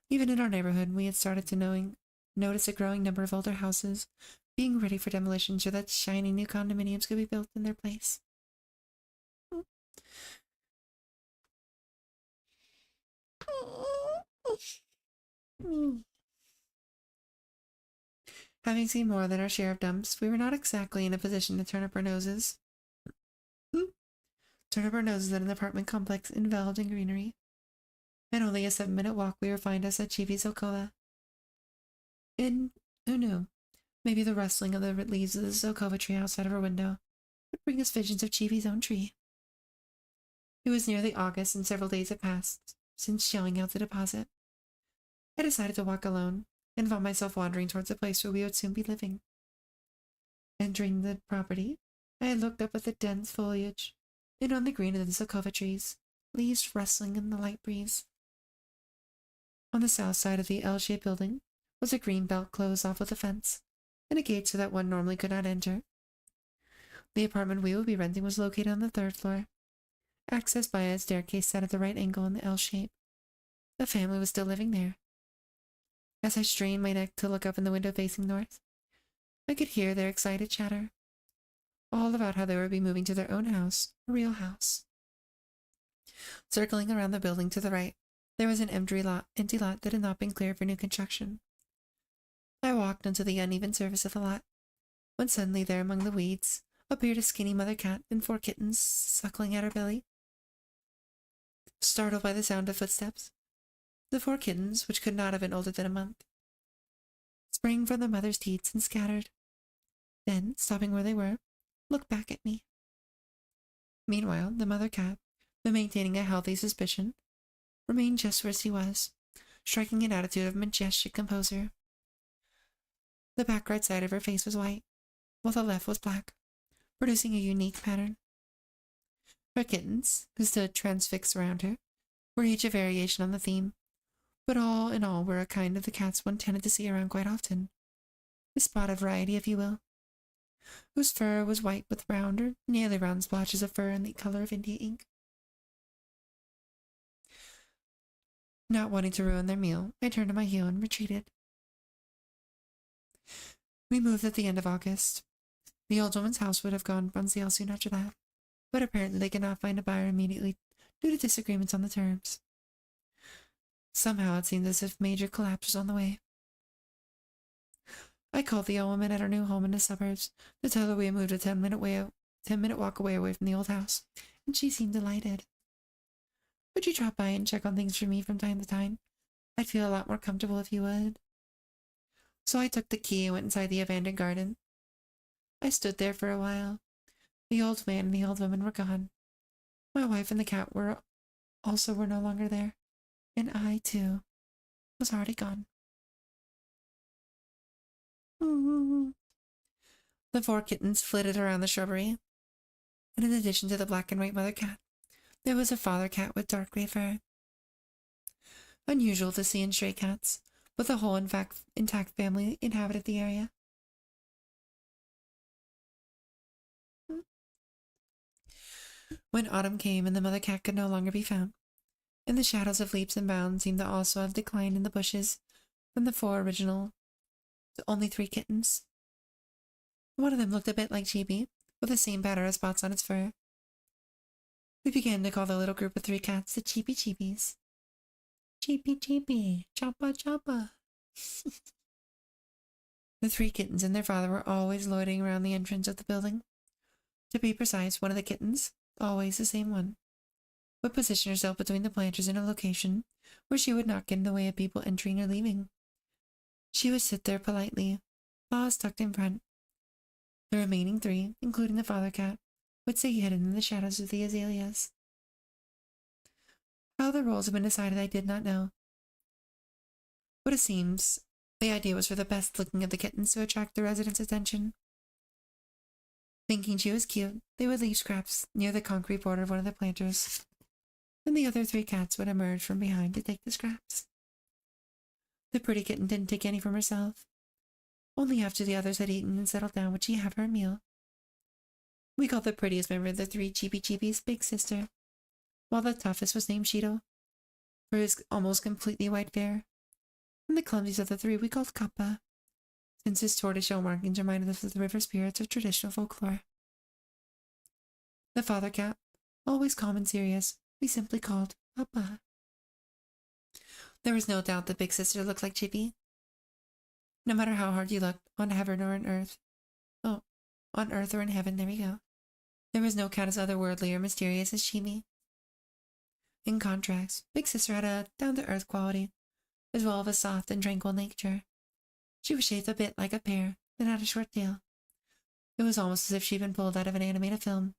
Even in our neighborhood, we had started to notice a growing number of older houses being ready for demolition so that shiny new condominiums could be built in their place. Having seen more than our share of dumps, we were not exactly in a position to turn up our noses. Turn up our noses at an apartment complex enveloped in greenery. And only a 7-minute walk we would find us at Chivi's Okova. And who knew? Maybe the rustling of the leaves of the Zokova tree outside of our window would bring us visions of Chivi's own tree. It was nearly August, and several days had passed since shelling out the deposit. I decided to walk alone, and found myself wandering towards the place where we would soon be living. Entering the property, I had looked up at the dense foliage, and on the green of the Zokova trees, leaves rustling in the light breeze. On the south side of the L-shaped building was a green belt closed off with a fence, and a gate so that one normally could not enter. The apartment we would be renting was located on the 3rd floor, accessed by a staircase set at the right angle in the L shape. The family was still living there. As I strained my neck to look up in the window facing north, I could hear their excited chatter, all about how they would be moving to their own house, a real house. Circling around the building to the right, there was an empty lot that had not been cleared for new construction. I walked onto the uneven surface of the lot, when suddenly there among the weeds appeared a skinny mother cat and 4 kittens suckling at her belly. Startled by the sound of footsteps, the 4 kittens, which could not have been older than a month, sprang from the mother's teats and scattered. Then, stopping where they were, looked back at me. Meanwhile, the mother cat, though maintaining a healthy suspicion, remained just where she was, striking an attitude of majestic composure. The back right side of her face was white, while the left was black, producing a unique pattern. Her kittens, who stood transfixed around her, were each a variation on the theme, but all in all were a kind of the cats one tended to see around quite often, a spotted variety, if you will, whose fur was white with round or nearly round splotches of fur in the color of India ink. Not wanting to ruin their meal, I turned on my heel and retreated. We moved at the end of August. The old woman's house would have gone on sale soon after that, but apparently they could not find a buyer immediately due to disagreements on the terms. Somehow it seemed as if major collapse was on the way. I called the old woman at her new home in the suburbs to tell her we had moved a 10-minute walk away from the old house, and she seemed delighted. Would you drop by and check on things for me from time to time? I'd feel a lot more comfortable if you would. So I took the key and went inside the abandoned garden. I stood there for a while. The old man and the old woman were gone. My wife and the cat were no longer there, and I, too, was already gone. The 4 kittens flitted around the shrubbery, and in addition to the black and white mother cat, there was a father cat with dark gray fur. Unusual to see in stray cats, but the whole intact family inhabited the area. When autumn came and the mother cat could no longer be found, and the shadows of leaps and bounds seemed to also have declined in the bushes from the 4 original to only 3 kittens. One of them looked a bit like Chibi, with the same pattern of spots on its fur. We began to call the little group of 3 cats the Cheepy Cheepies. Cheepy Cheepy, Choppa Choppa. The 3 kittens and their father were always loitering around the entrance of the building. To be precise, one of the kittens, always the same one, would position herself between the planters in a location where she would not get in the way of people entering or leaving. She would sit there politely, paws tucked in front. The remaining 3, including the father cat, would stay hidden in the shadows of the azaleas. How the roles had been decided I did not know, but it seems the idea was for the best looking of the kittens to attract the residents' attention. Thinking she was cute, they would leave scraps near the concrete border of one of the planters, and the other 3 cats would emerge from behind to take the scraps. The pretty kitten didn't take any from herself. Only after the others had eaten and settled down would she have her meal. We called the prettiest member of the three Chibi Chibis Big Sister, while the toughest was named Cheeto, for his almost completely white hair, and the clumsiest of the three we called Kappa, since his tortoiseshell markings reminded us of the river spirits of traditional folklore. The father cat, always calm and serious, we simply called Papa. There was no doubt that Big Sister looked like Chippy. No matter how hard you looked, on heaven or on earth. Oh, on earth or in heaven, there we go. There was no cat as otherworldly or mysterious as Chibi. In contrast, Big Sister had a down-to-earth quality, as well as a soft and tranquil nature. She was shaped a bit like a pear, and had a short tail. It was almost as if she'd been pulled out of an animated film,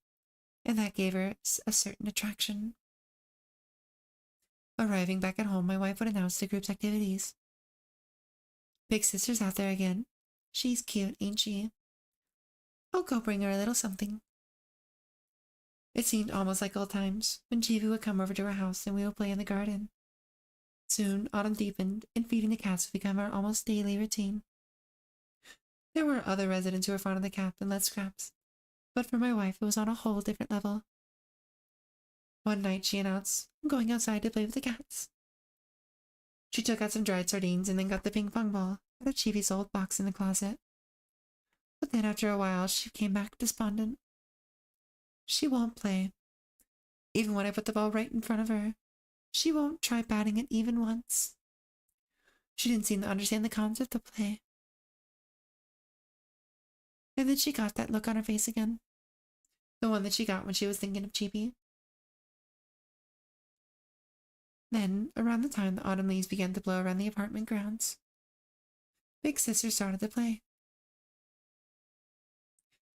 and that gave her a certain attraction. Arriving back at home, my wife would announce the group's activities. Big Sister's out there again. She's cute, ain't she? I'll go bring her a little something. It seemed almost like old times, when Chibi would come over to our house and we would play in the garden. Soon, autumn deepened, and feeding the cats would become our almost daily routine. There were other residents who were fond of the cat and let scraps, but for my wife it was on a whole different level. One night she announced, "I'm going outside to play with the cats." She took out some dried sardines and then got the ping pong ball out of Chibi's old box in the closet. But then after a while she came back despondent. She won't play. Even when I put the ball right in front of her, she won't try batting it even once. She didn't seem to understand the concept of play. And then she got that look on her face again. The one that she got when she was thinking of Chibi. Then, around the time the autumn leaves began to blow around the apartment grounds, Big Sister started to play.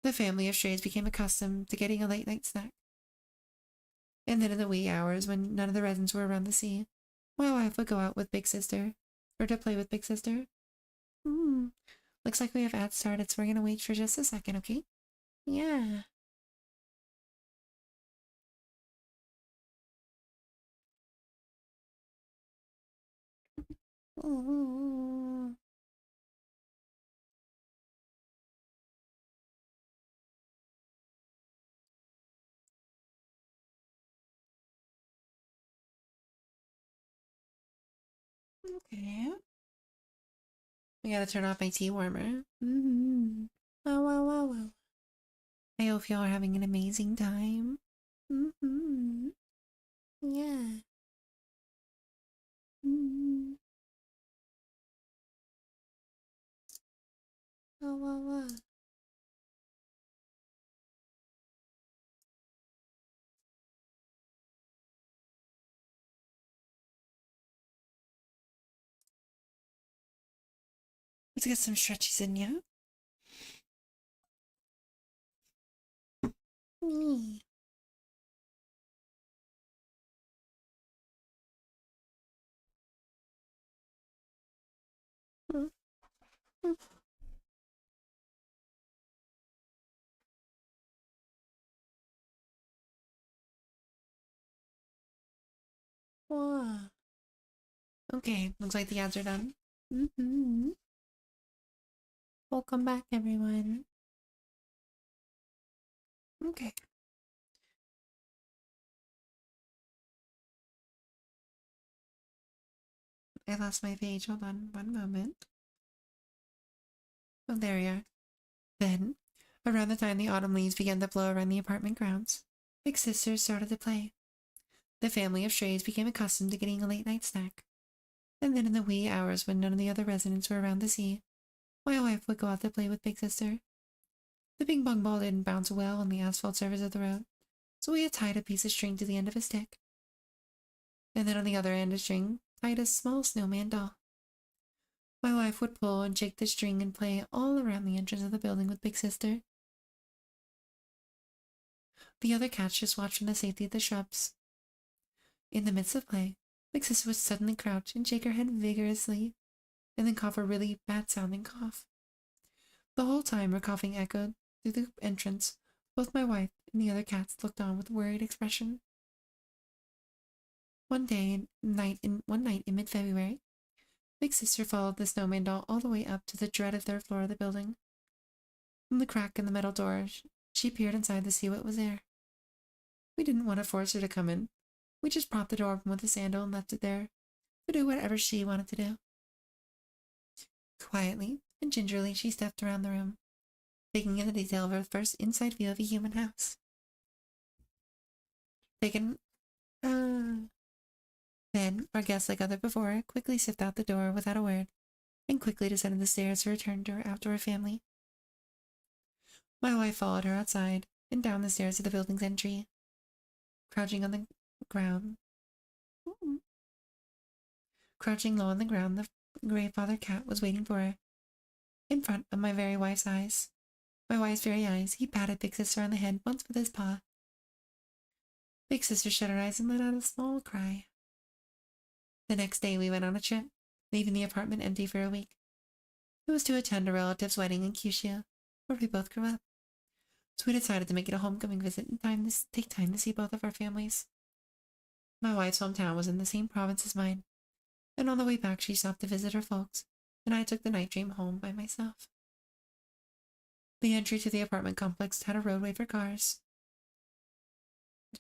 The family of strays became accustomed to getting a late-night snack. And then in the wee hours, when none of the residents were around the sea, my wife would go out with Big Sister, or to play with Big Sister. Looks like we have ads started, so we're gonna wait for just a second, okay? Yeah. Ooh. Okay. We gotta turn off my tea warmer. Wow, wow, wow, wow. I hope y'all are having an amazing time. Yeah. Wow, wow, wow. Let's get some stretchies in, yeah? Me. Wow. Okay, looks like the ads are done. Welcome back, everyone. Okay. I lost my page. Hold on one moment. Oh, there we are. Then, around the time the autumn leaves began to blow around the apartment grounds, Big Sister started to play. The family of strays became accustomed to getting a late-night snack. And then in the wee hours when none of the other residents were around to see, my wife would go out to play with Big Sister. The ping-pong ball didn't bounce well on the asphalt surface of the road, so we had tied a piece of string to the end of a stick. And then on the other end of string, tied a small snowman doll. My wife would pull and shake the string and play all around the entrance of the building with Big Sister. The other cats just watched from the safety of the shrubs. In the midst of play, Big Sister would suddenly crouch and shake her head vigorously, and then cough a really bad-sounding cough. The whole time her coughing echoed through the entrance, both my wife and the other cats looked on with worried expression. One night in mid-February, Big Sister followed the snowman doll all the way up to the dreaded third floor of the building. From the crack in the metal door, She peered inside to see what was there. We didn't want to force her to come in. We just propped the door open with a sandal and left it there to do whatever she wanted to do. Quietly and gingerly, she stepped around the room, taking in the detail of her first inside view of a human house. Then, our guest, like other before her, quickly slipped out the door without a word, and quickly descended the stairs to return to her outdoor family. My wife followed her outside and down the stairs to the building's entry. Crouching on the ground, Crouching low on the ground, the grandfather cat was waiting for her. In front of my wife's very eyes, he patted Big Sister on the head once with his paw. Big Sister shut her eyes and let out a small cry. The next day we went on a trip, leaving the apartment empty for a week. It was to attend a relative's wedding in Kyushu, where we both grew up. So we decided to make it a homecoming visit and take time to see both of our families. My wife's hometown was in the same province as mine, and on the way back she stopped to visit her folks, and I took the night dream home by myself. The entry to the apartment complex had a roadway for cars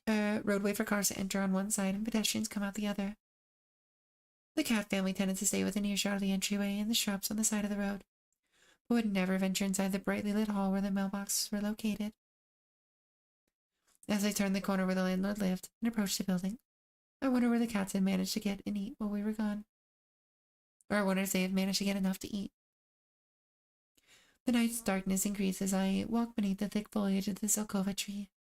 to enter on one side and pedestrians come out the other. The cat family tended to stay within earshot of the entryway and the shrubs on the side of the road, but would never venture inside the brightly lit hall where the mailboxes were located. As I turned the corner where the landlord lived and approached the building, I wondered where the cats had managed to get and eat while we were gone. Or I wondered if they had managed to get enough to eat. The night's darkness increased as I walked beneath the thick foliage of the Zelkova tree.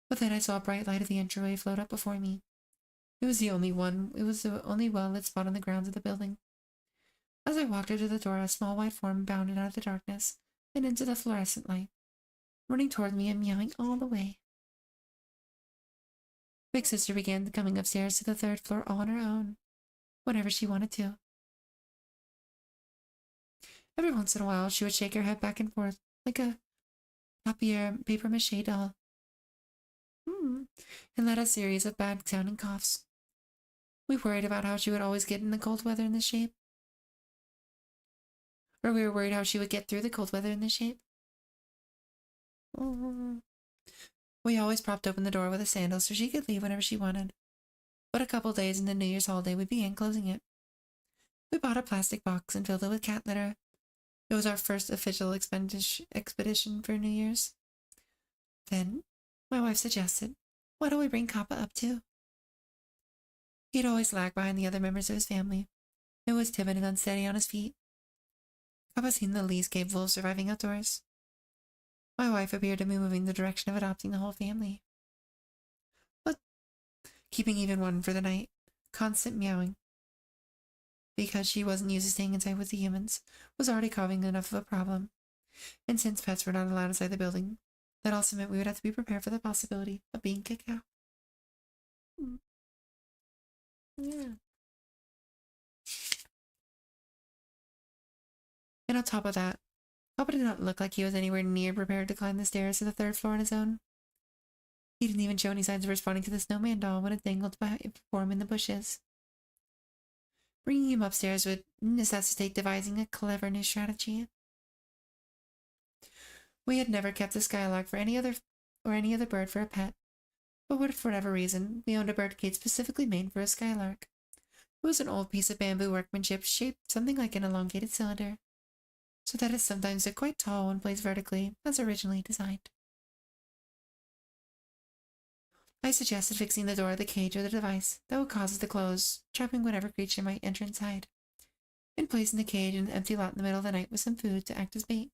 But then I saw a bright light of the entryway float up before me. It was the only well-lit spot on the grounds of the building. As I walked up to the door, a small white form bounded out of the darkness and into the fluorescent light, running toward me and meowing all the way. Big Sister began coming upstairs to the third floor all on her own, whenever she wanted to. Every once in a while, she would shake her head back and forth like a papier-mâché doll, and let a series of bad-sounding coughs. We worried about how she would always get in the cold weather in this shape. Or we were worried how she would get through the cold weather in this shape. We always propped open the door with a sandal so she could leave whenever she wanted. But a couple days in the New Year's holiday, we began closing it. We bought a plastic box and filled it with cat litter. It was our first official expedition for New Year's. Then, my wife suggested, why don't we bring Kappa up too? He'd always lagged behind the other members of his family, and was timid and unsteady on his feet. Kappa seemed the least capable of surviving outdoors. My wife appeared to be moving in the direction of adopting the whole family. But keeping even one for the night, constant meowing, because she wasn't used to staying inside with the humans, was already causing enough of a problem. And since pets were not allowed inside the building, that also meant we would have to be prepared for the possibility of being kicked out. Yeah. And on top of that, Papa did not look like he was anywhere near prepared to climb the stairs to the third floor on his own. He didn't even show any signs of responding to the snowman doll when it dangled before him in the bushes. Bringing him upstairs would necessitate devising a clever new strategy. We had never kept a skylark for any other bird for a pet, but for whatever reason, we owned a bird cage specifically made for a skylark. It was an old piece of bamboo workmanship shaped something like an elongated cylinder, so that it sometimes stood quite tall when placed vertically, as originally designed. I suggested fixing the door of the cage with a device that would cause it to close, trapping whatever creature might enter inside, and placing the cage in an empty lot in the middle of the night with some food to act as bait,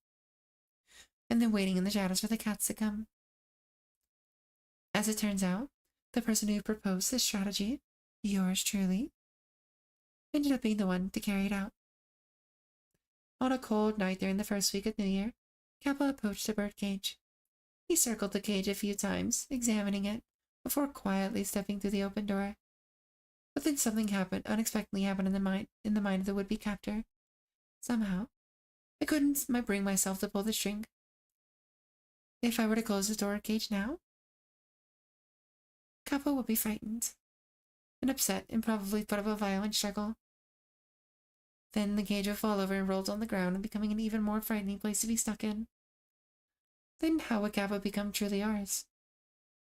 and then waiting in the shadows for the cats to come. As it turns out, the person who proposed this strategy, yours truly, ended up being the one to carry it out. On a cold night during the first week of New Year, Kappa approached the birdcage. He circled the cage a few times, examining it, before quietly stepping through the open door. But then something unexpectedly happened in the mind of the would-be captor. Somehow, I couldn't bring myself to pull the string. If I were to close the door cage now, Kappa would be frightened and upset and probably put up a violent struggle. Then the cage would fall over and roll on the ground, and becoming an even more frightening place to be stuck in. then how would Gabba become truly ours?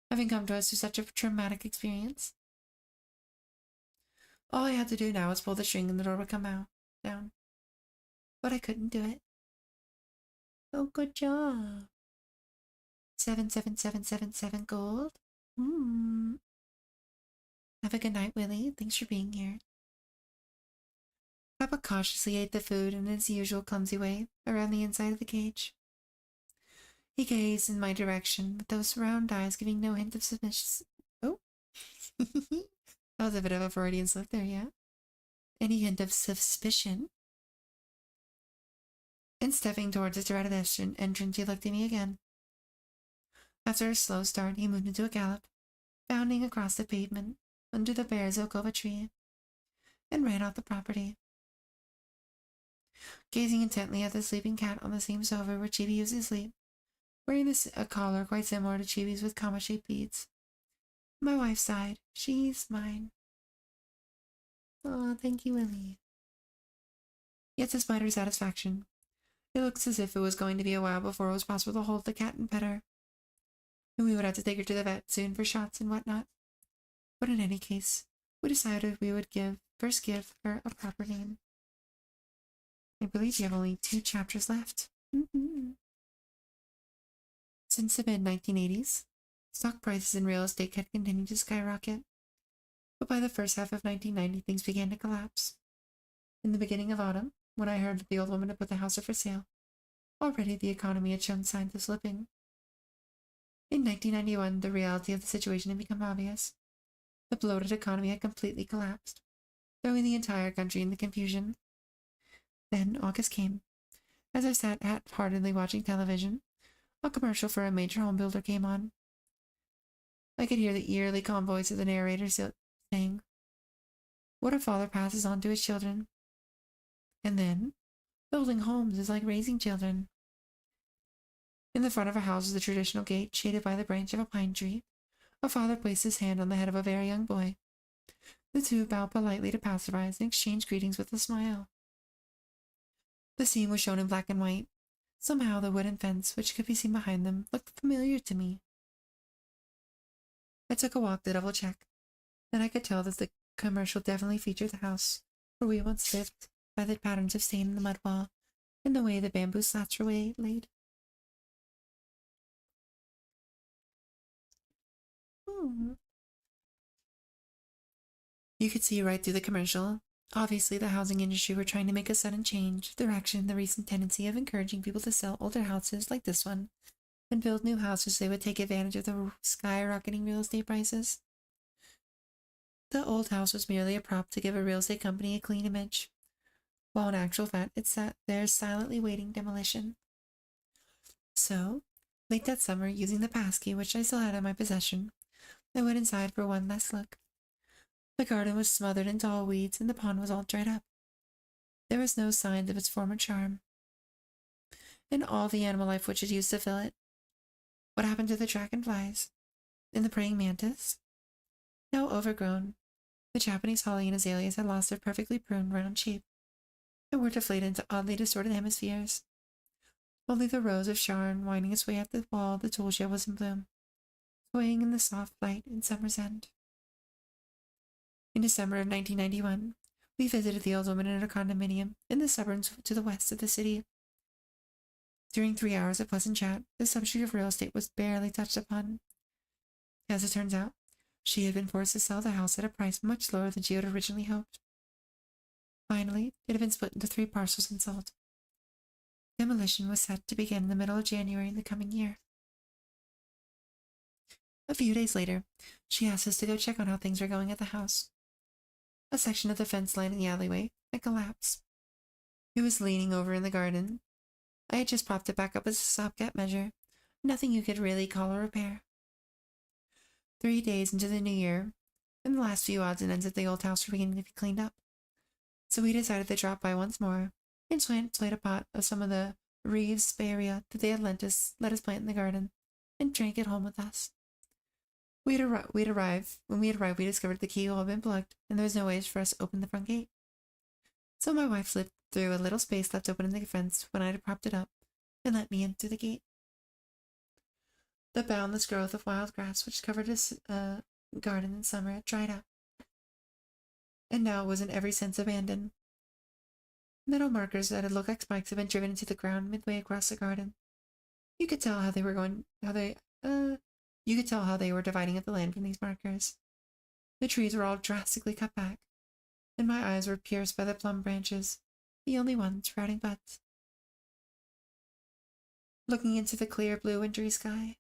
Having come to us through such a traumatic experience. All I had to do now was pull the string and the door would come out, down. But I couldn't do it. Oh, good job. 77777 gold. Have a good night, Willie. Thanks for being here. Papa cautiously ate the food in his usual clumsy way around the inside of the cage. He gazed in my direction with those round eyes giving no hint of submission. Oh, that was a bit of a Freudian slip there, yeah? Any hint of suspicion? And stepping towards his dreaded entrance, he looked at me again. After a slow start, he moved into a gallop, bounding across the pavement under the bare oak of a tree, and ran off the property. Gazing intently at the sleeping cat on the same sofa where Chibi used to sleep, wearing a collar quite similar to Chibi's with comma-shaped beads. My wife sighed. She's mine. Oh, thank you, Willie. Yet despite her satisfaction, it looks as if it was going to be a while before it was possible to hold the cat and pet her, and we would have to take her to the vet soon for shots and whatnot. But in any case, we decided we would first give her a proper name. I believe you have only 2 chapters left. Since the mid-1980s, stock prices in real estate had continued to skyrocket. But by the first half of 1990, things began to collapse. In the beginning of autumn, when I heard that the old woman had put the house up for sale, already the economy had shown signs of slipping. In 1991, the reality of the situation had become obvious. The bloated economy had completely collapsed, throwing the entire country into confusion. Then August came. As I sat half-heartedly watching television, a commercial for a major home builder came on. I could hear the eerily calm voice of the narrator saying, "What a father passes on to his children." And then, building homes is like raising children. In the front of a house was the traditional gate, shaded by the branch of a pine tree. A father placed his hand on the head of a very young boy. The two bowed politely to passersby and exchanged greetings with a smile. The scene was shown in black and white. Somehow the wooden fence, which could be seen behind them, looked familiar to me. I took a walk to double-check. Then I could tell that the commercial definitely featured the house where we once lived, by the patterns of stain in the mud wall and the way the bamboo slats were laid. You could see right through the commercial. Obviously, the housing industry were trying to make a sudden change, direction in the recent tendency of encouraging people to sell older houses like this one and build new houses so they would take advantage of the skyrocketing real estate prices. The old house was merely a prop to give a real estate company a clean image, while in actual fact it sat there silently waiting demolition. So, late that summer, using the passkey which I still had in my possession, I went inside for one last look. The garden was smothered in tall weeds, and the pond was all dried up. There was no sign of its former charm, and all the animal life which had used to fill it. What happened to the dragonflies? And the praying mantis? Now overgrown, the Japanese holly and azaleas had lost their perfectly pruned round shape, and were deflated into oddly distorted hemispheres. Only the rose of Sharon winding its way up the wall of the tool shed was in bloom, swaying in the soft light in summer's end. In December of 1991, we visited the old woman in her condominium in the suburbs to the west of the city. During 3 hours of pleasant chat, the subject of real estate was barely touched upon. As it turns out, she had been forced to sell the house at a price much lower than she had originally hoped. Finally, it had been split into 3 parcels and sold. Demolition was set to begin in the middle of January in the coming year. A few days later, she asked us to go check on how things were going at the house. A section of the fence line in the alleyway had collapsed. It was leaning over in the garden. I had just propped it back up as a stopgap measure. Nothing you could really call a repair. 3 days into the new year, and the last few odds and ends of the old house were beginning to be cleaned up. So we decided to drop by once more and transplant a pot of some of the Reeves Speyeria that they had let us plant in the garden, and drank it home with us. When we had arrived, we discovered the keyhole had been plugged, and there was no way for us to open the front gate. So my wife slipped through a little space left open in the fence when I had propped it up, and let me in through the gate. The boundless growth of wild grass which covered his garden in summer had dried up, and now was in every sense abandoned. Metal markers that had looked like spikes had been driven into the ground midway across the garden. You could tell how they were dividing up the land from these markers. The trees were all drastically cut back, and my eyes were pierced by the plum branches, the only ones sprouting buds. Looking into the clear blue wintry sky,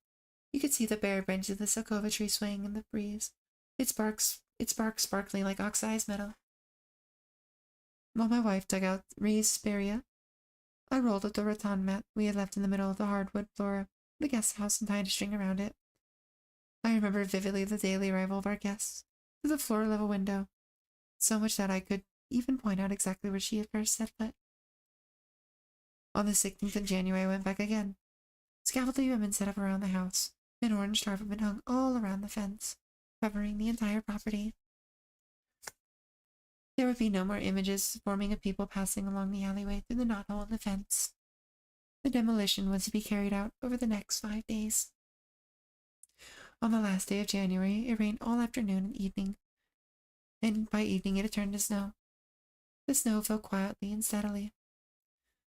you could see the bare branches of the Silkova tree swaying in the breeze, its bark sparkling like oxidized metal. While my wife dug out Ree's speria, I rolled up the rattan mat we had left in the middle of the hardwood floor of the guest house and tied a string around it. I remember vividly the daily arrival of our guests through the floor-level window, so much that I could even point out exactly where she had first set foot. On the 16th of January, I went back again. Scaffolding had been set up around the house, and orange tarp had been hung all around the fence, covering the entire property. There would be no more images forming of people passing along the alleyway through the knothole in the fence. The demolition was to be carried out over the next 5 days. On the last day of January, it rained all afternoon and evening, and by evening it had turned to snow. The snow fell quietly and steadily.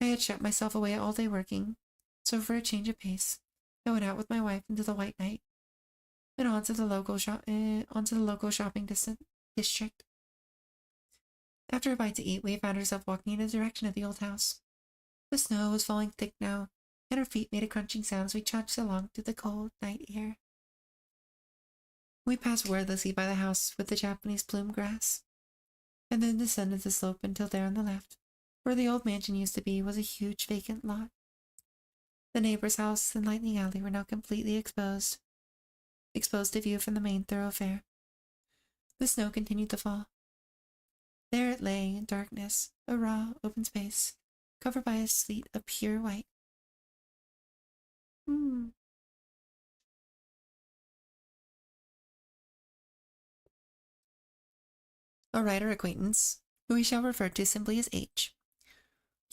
I had shut myself away all day working, so for a change of pace, I went out with my wife into the white night, and onto the local shopping district. After a bite to eat, we found ourselves walking in the direction of the old house. The snow was falling thick now, and our feet made a crunching sound as we trudged along through the cold night air. We passed wordlessly by the house with the Japanese plume grass, and then descended the slope until there on the left, where the old mansion used to be, was a huge vacant lot. The neighbor's house and Lightning Alley were now completely exposed to view from the main thoroughfare. The snow continued to fall. There it lay in darkness, a raw, open space, covered by a sleet of pure white. A writer acquaintance, who we shall refer to simply as H,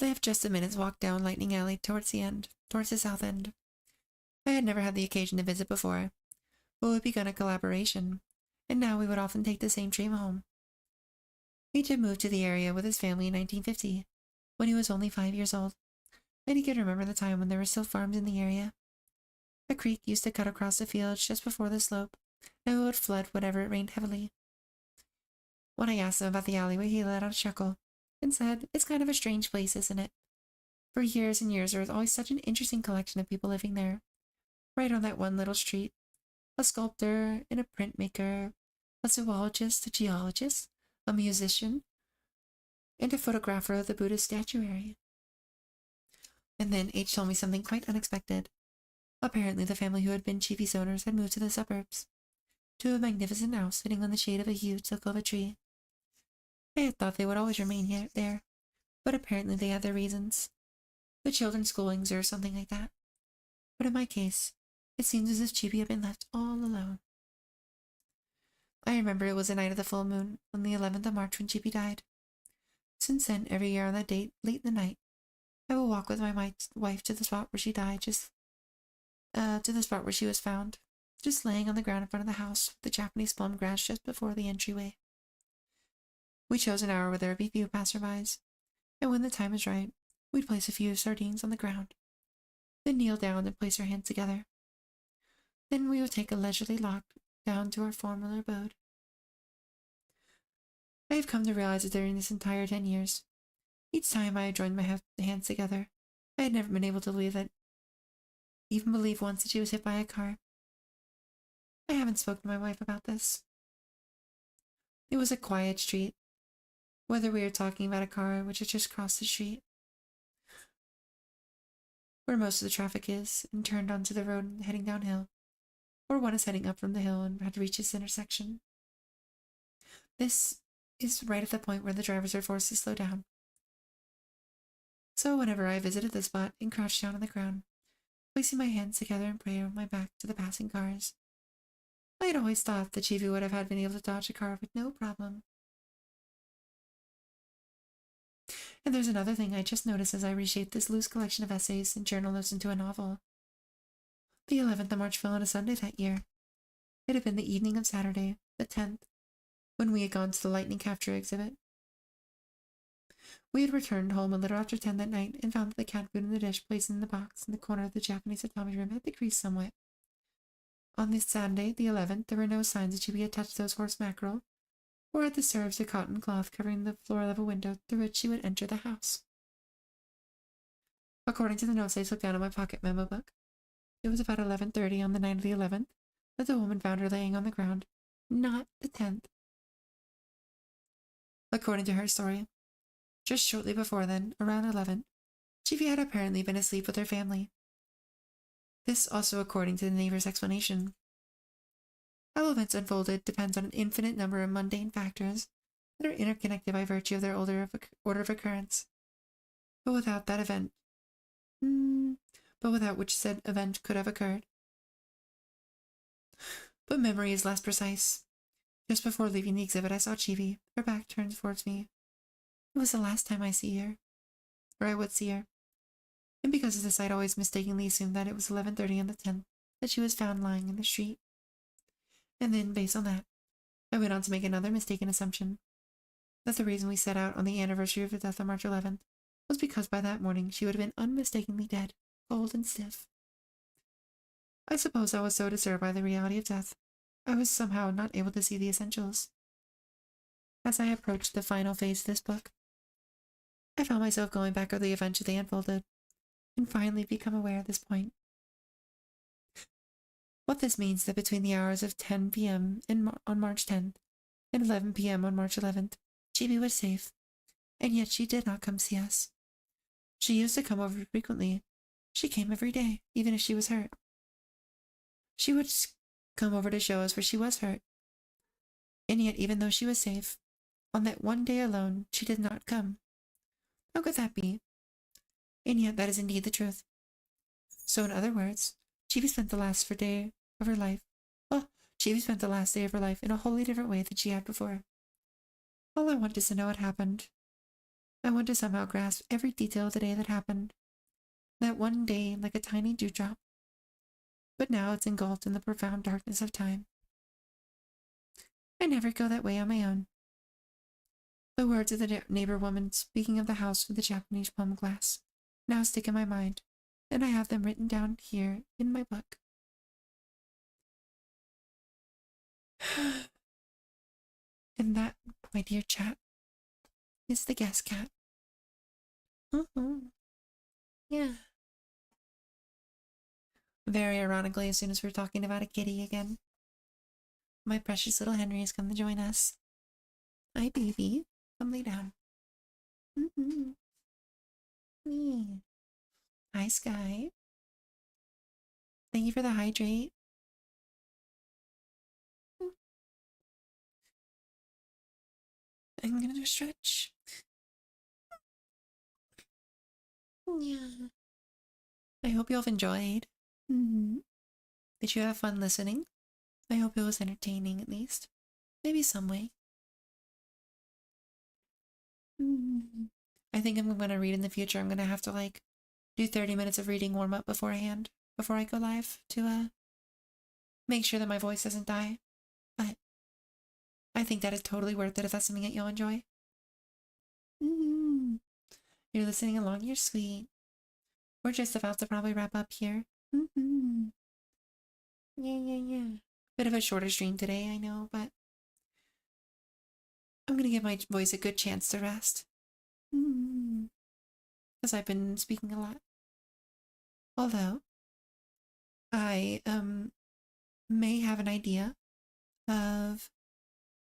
lived just a minute's walk down Lightning Alley towards the south end. I had never had the occasion to visit before, but we had begun a collaboration, and now we would often take the same train home. H had moved to the area with his family in 1950, when he was only 5 years old, and he could remember the time when there were still farms in the area. A creek used to cut across the fields just before the slope, and we would flood whenever it rained heavily. When I asked him about the alleyway, he let out a chuckle and said, "It's kind of a strange place, isn't it? For years and years there was always such an interesting collection of people living there, right on that one little street. A sculptor and a printmaker, a zoologist, a geologist, a musician, and a photographer of the Buddhist statuary." And then H told me something quite unexpected. Apparently the family who had been Chiefy's owners had moved to the suburbs, to a magnificent house sitting on the shade of a huge silkova tree. I had thought they would always remain there, but apparently they had their reasons. The children's schoolings or something like that. But in my case, it seems as if Chibi had been left all alone. I remember it was the night of the full moon, on the 11th of March when Chibi died. Since then, every year on that date, late in the night, I will walk with my wife to the spot where she died, to the spot where she was found, just laying on the ground in front of the house, with the Japanese plum grass just before the entryway. We chose an hour where there would be few passerbys, and when the time was right, we'd place a few sardines on the ground, then kneel down and place our hands together. Then we would take a leisurely walk down to our former abode. I have come to realize that during this entire 10 years, each time I had joined my hands together, I had never been able to believe once that she was hit by a car. I haven't spoken to my wife about this. It was a quiet street, whether we were talking about a car which had just crossed the street, where most of the traffic is, and turned onto the road heading downhill, or one is heading up from the hill and had reached this intersection. This is right at the point where the drivers are forced to slow down. So whenever I visited the spot and crouched down on the ground, placing my hands together in prayer with my back to the passing cars, I had always thought that Chibi would have been able to dodge a car with no problem. And there's another thing I just noticed as I reshaped this loose collection of essays and journal notes into a novel. The 11th of March fell on a Sunday that year. It had been the evening of Saturday, the 10th, when we had gone to the lightning capture exhibit. We had returned home a little after 10 that night and found that the cat food in the dish placed in the box in the corner of the Japanese tatami room had decreased somewhat. On this Saturday, the 11th, there were no signs that Chibi had touched those horse mackerel, or had disturbed the cotton cloth covering the floor-level window through which she would enter the house. According to the notes I took down in my pocket memo book, it was about 11:30 on the night of the 11th that the woman found her laying on the ground, not the 10th. According to her story, just shortly before then, around 11, Chibi had apparently been asleep with her family. This also according to the neighbor's explanation. How events unfolded depends on an infinite number of mundane factors that are interconnected by virtue of their order of occurrence. But without which said event could have occurred. But memory is less precise. Just before leaving the exhibit, I saw Chibi, her back turned towards me. It was the last time I would see her. And because of this, I'd always mistakenly assumed that it was 11:30 on the 10th that she was found lying in the street. And then, based on that, I went on to make another mistaken assumption, that the reason we set out on the anniversary of the death of March 11th was because by that morning she would have been unmistakably dead, cold and stiff. I suppose I was so disturbed by the reality of death, I was somehow not able to see the essentials. As I approached the final phase of this book, I found myself going back over the events as they unfolded, and finally become aware at this point. What this means is that between the hours of 10 p.m. on March 10th and 11 p.m. on March 11th, Chibi was safe, and yet she did not come see us. She used to come over frequently. She came every day, even if she was hurt. She would come over to show us where she was hurt. And yet, even though she was safe, on that one day alone, she did not come. How could that be? And yet, that is indeed the truth. So, in other words, Chibi spent the last day of her life. Chibi spent the last day of her life in a wholly different way than she had before. All I want is to know what happened. I want to somehow grasp every detail of the day that happened. That one day like a tiny dewdrop. But now it's engulfed in the profound darkness of time. I never go that way on my own. The words of the neighbor woman speaking of the house with the Japanese plum glass now stick in my mind, and I have them written down here in my book. And that, my dear chat, is the guest cat. Yeah. Very ironically, as soon as we're talking about a kitty again, my precious little Henry has come to join us. Hi, baby. Come lay down. Hi, Sky. Thank you for the hydrate. I'm gonna do a stretch. Yeah. I hope you all enjoyed. Did you have fun listening? I hope it was entertaining at least. Maybe some way. I think I'm gonna read in the future. I'm gonna have to do 30 minutes of reading warm up beforehand before I go live to make sure that my voice doesn't die. But I think that is totally worth it if that's something that you'll enjoy. You're listening along, you're sweet. We're just about to probably wrap up here. Yeah. Bit of a shorter stream today, I know, but I'm gonna give my voice a good chance to rest. Because I've been speaking a lot. Although, I may have an idea of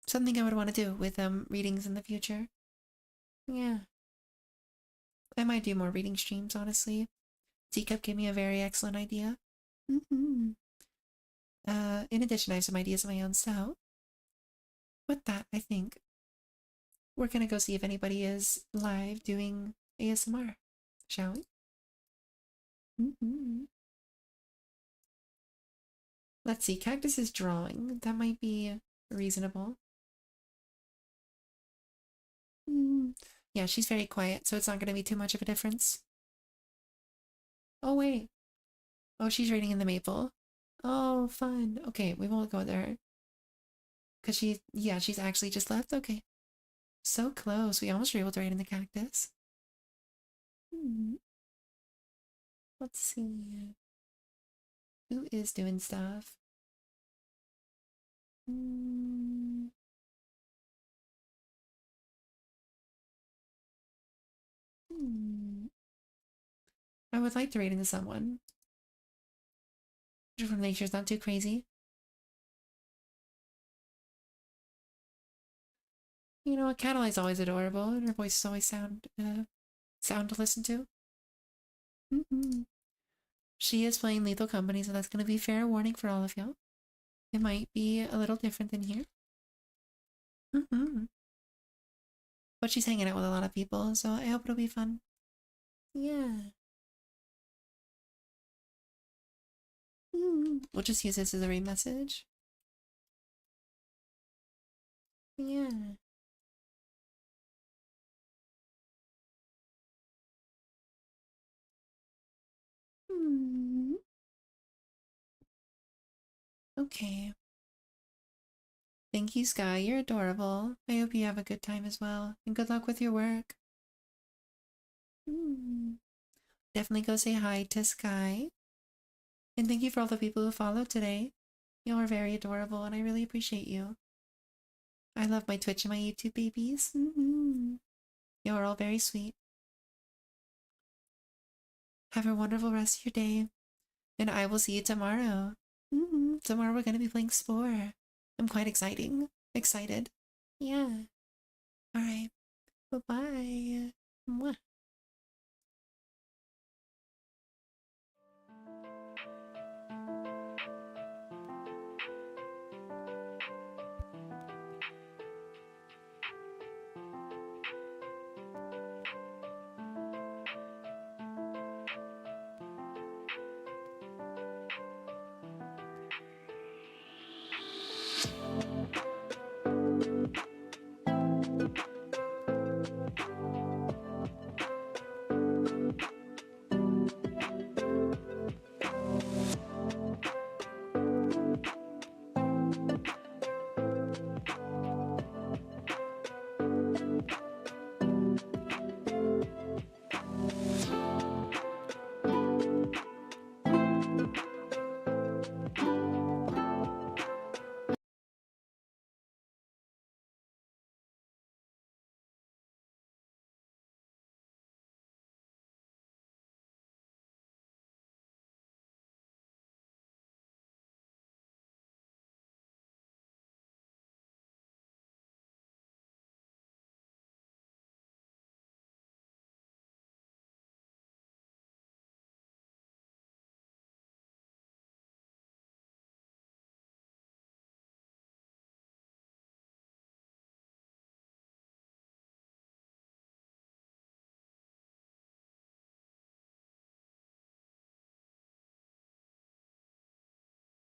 something I would want to do with readings in the future. Yeah. I might do more reading streams, honestly. Teacup gave me a very excellent idea. In addition, I have some ideas of my own, so with that, I think we're gonna go see if anybody is live doing ASMR, shall we? Let's see, Cactus is drawing. That might be reasonable. Yeah, she's very quiet, so it's not gonna be too much of a difference. Oh, wait. Oh, she's reading in the maple. Oh, fun. Okay, we won't go there. Because she's actually just left. Okay. So close. We almost were able to ride in the cactus. Hmm. Let's see. Who is doing stuff? Hmm. Hmm. I would like to ride into someone. Just from nature's not too crazy. You know, Cataly's always adorable, and her voice is always sound to listen to. Mm-hmm. She is playing Lethal Company, so that's going to be fair warning for all of y'all. It might be a little different than here. Mm-hmm. But she's hanging out with a lot of people, so I hope it'll be fun. Yeah. We'll just use this as a read message. Yeah. Hmm. Okay. Thank you, Sky. You're adorable. I hope you have a good time as well. And good luck with your work. Definitely go say hi to Sky. And thank you for all the people who followed today. You are very adorable, and I really appreciate you. I love my Twitch and my YouTube babies. You are all very sweet. Have a wonderful rest of your day. And I will see you tomorrow. Tomorrow we're going to be playing Spore. I'm quite excited. Yeah. All right. Bye-bye. Mwah.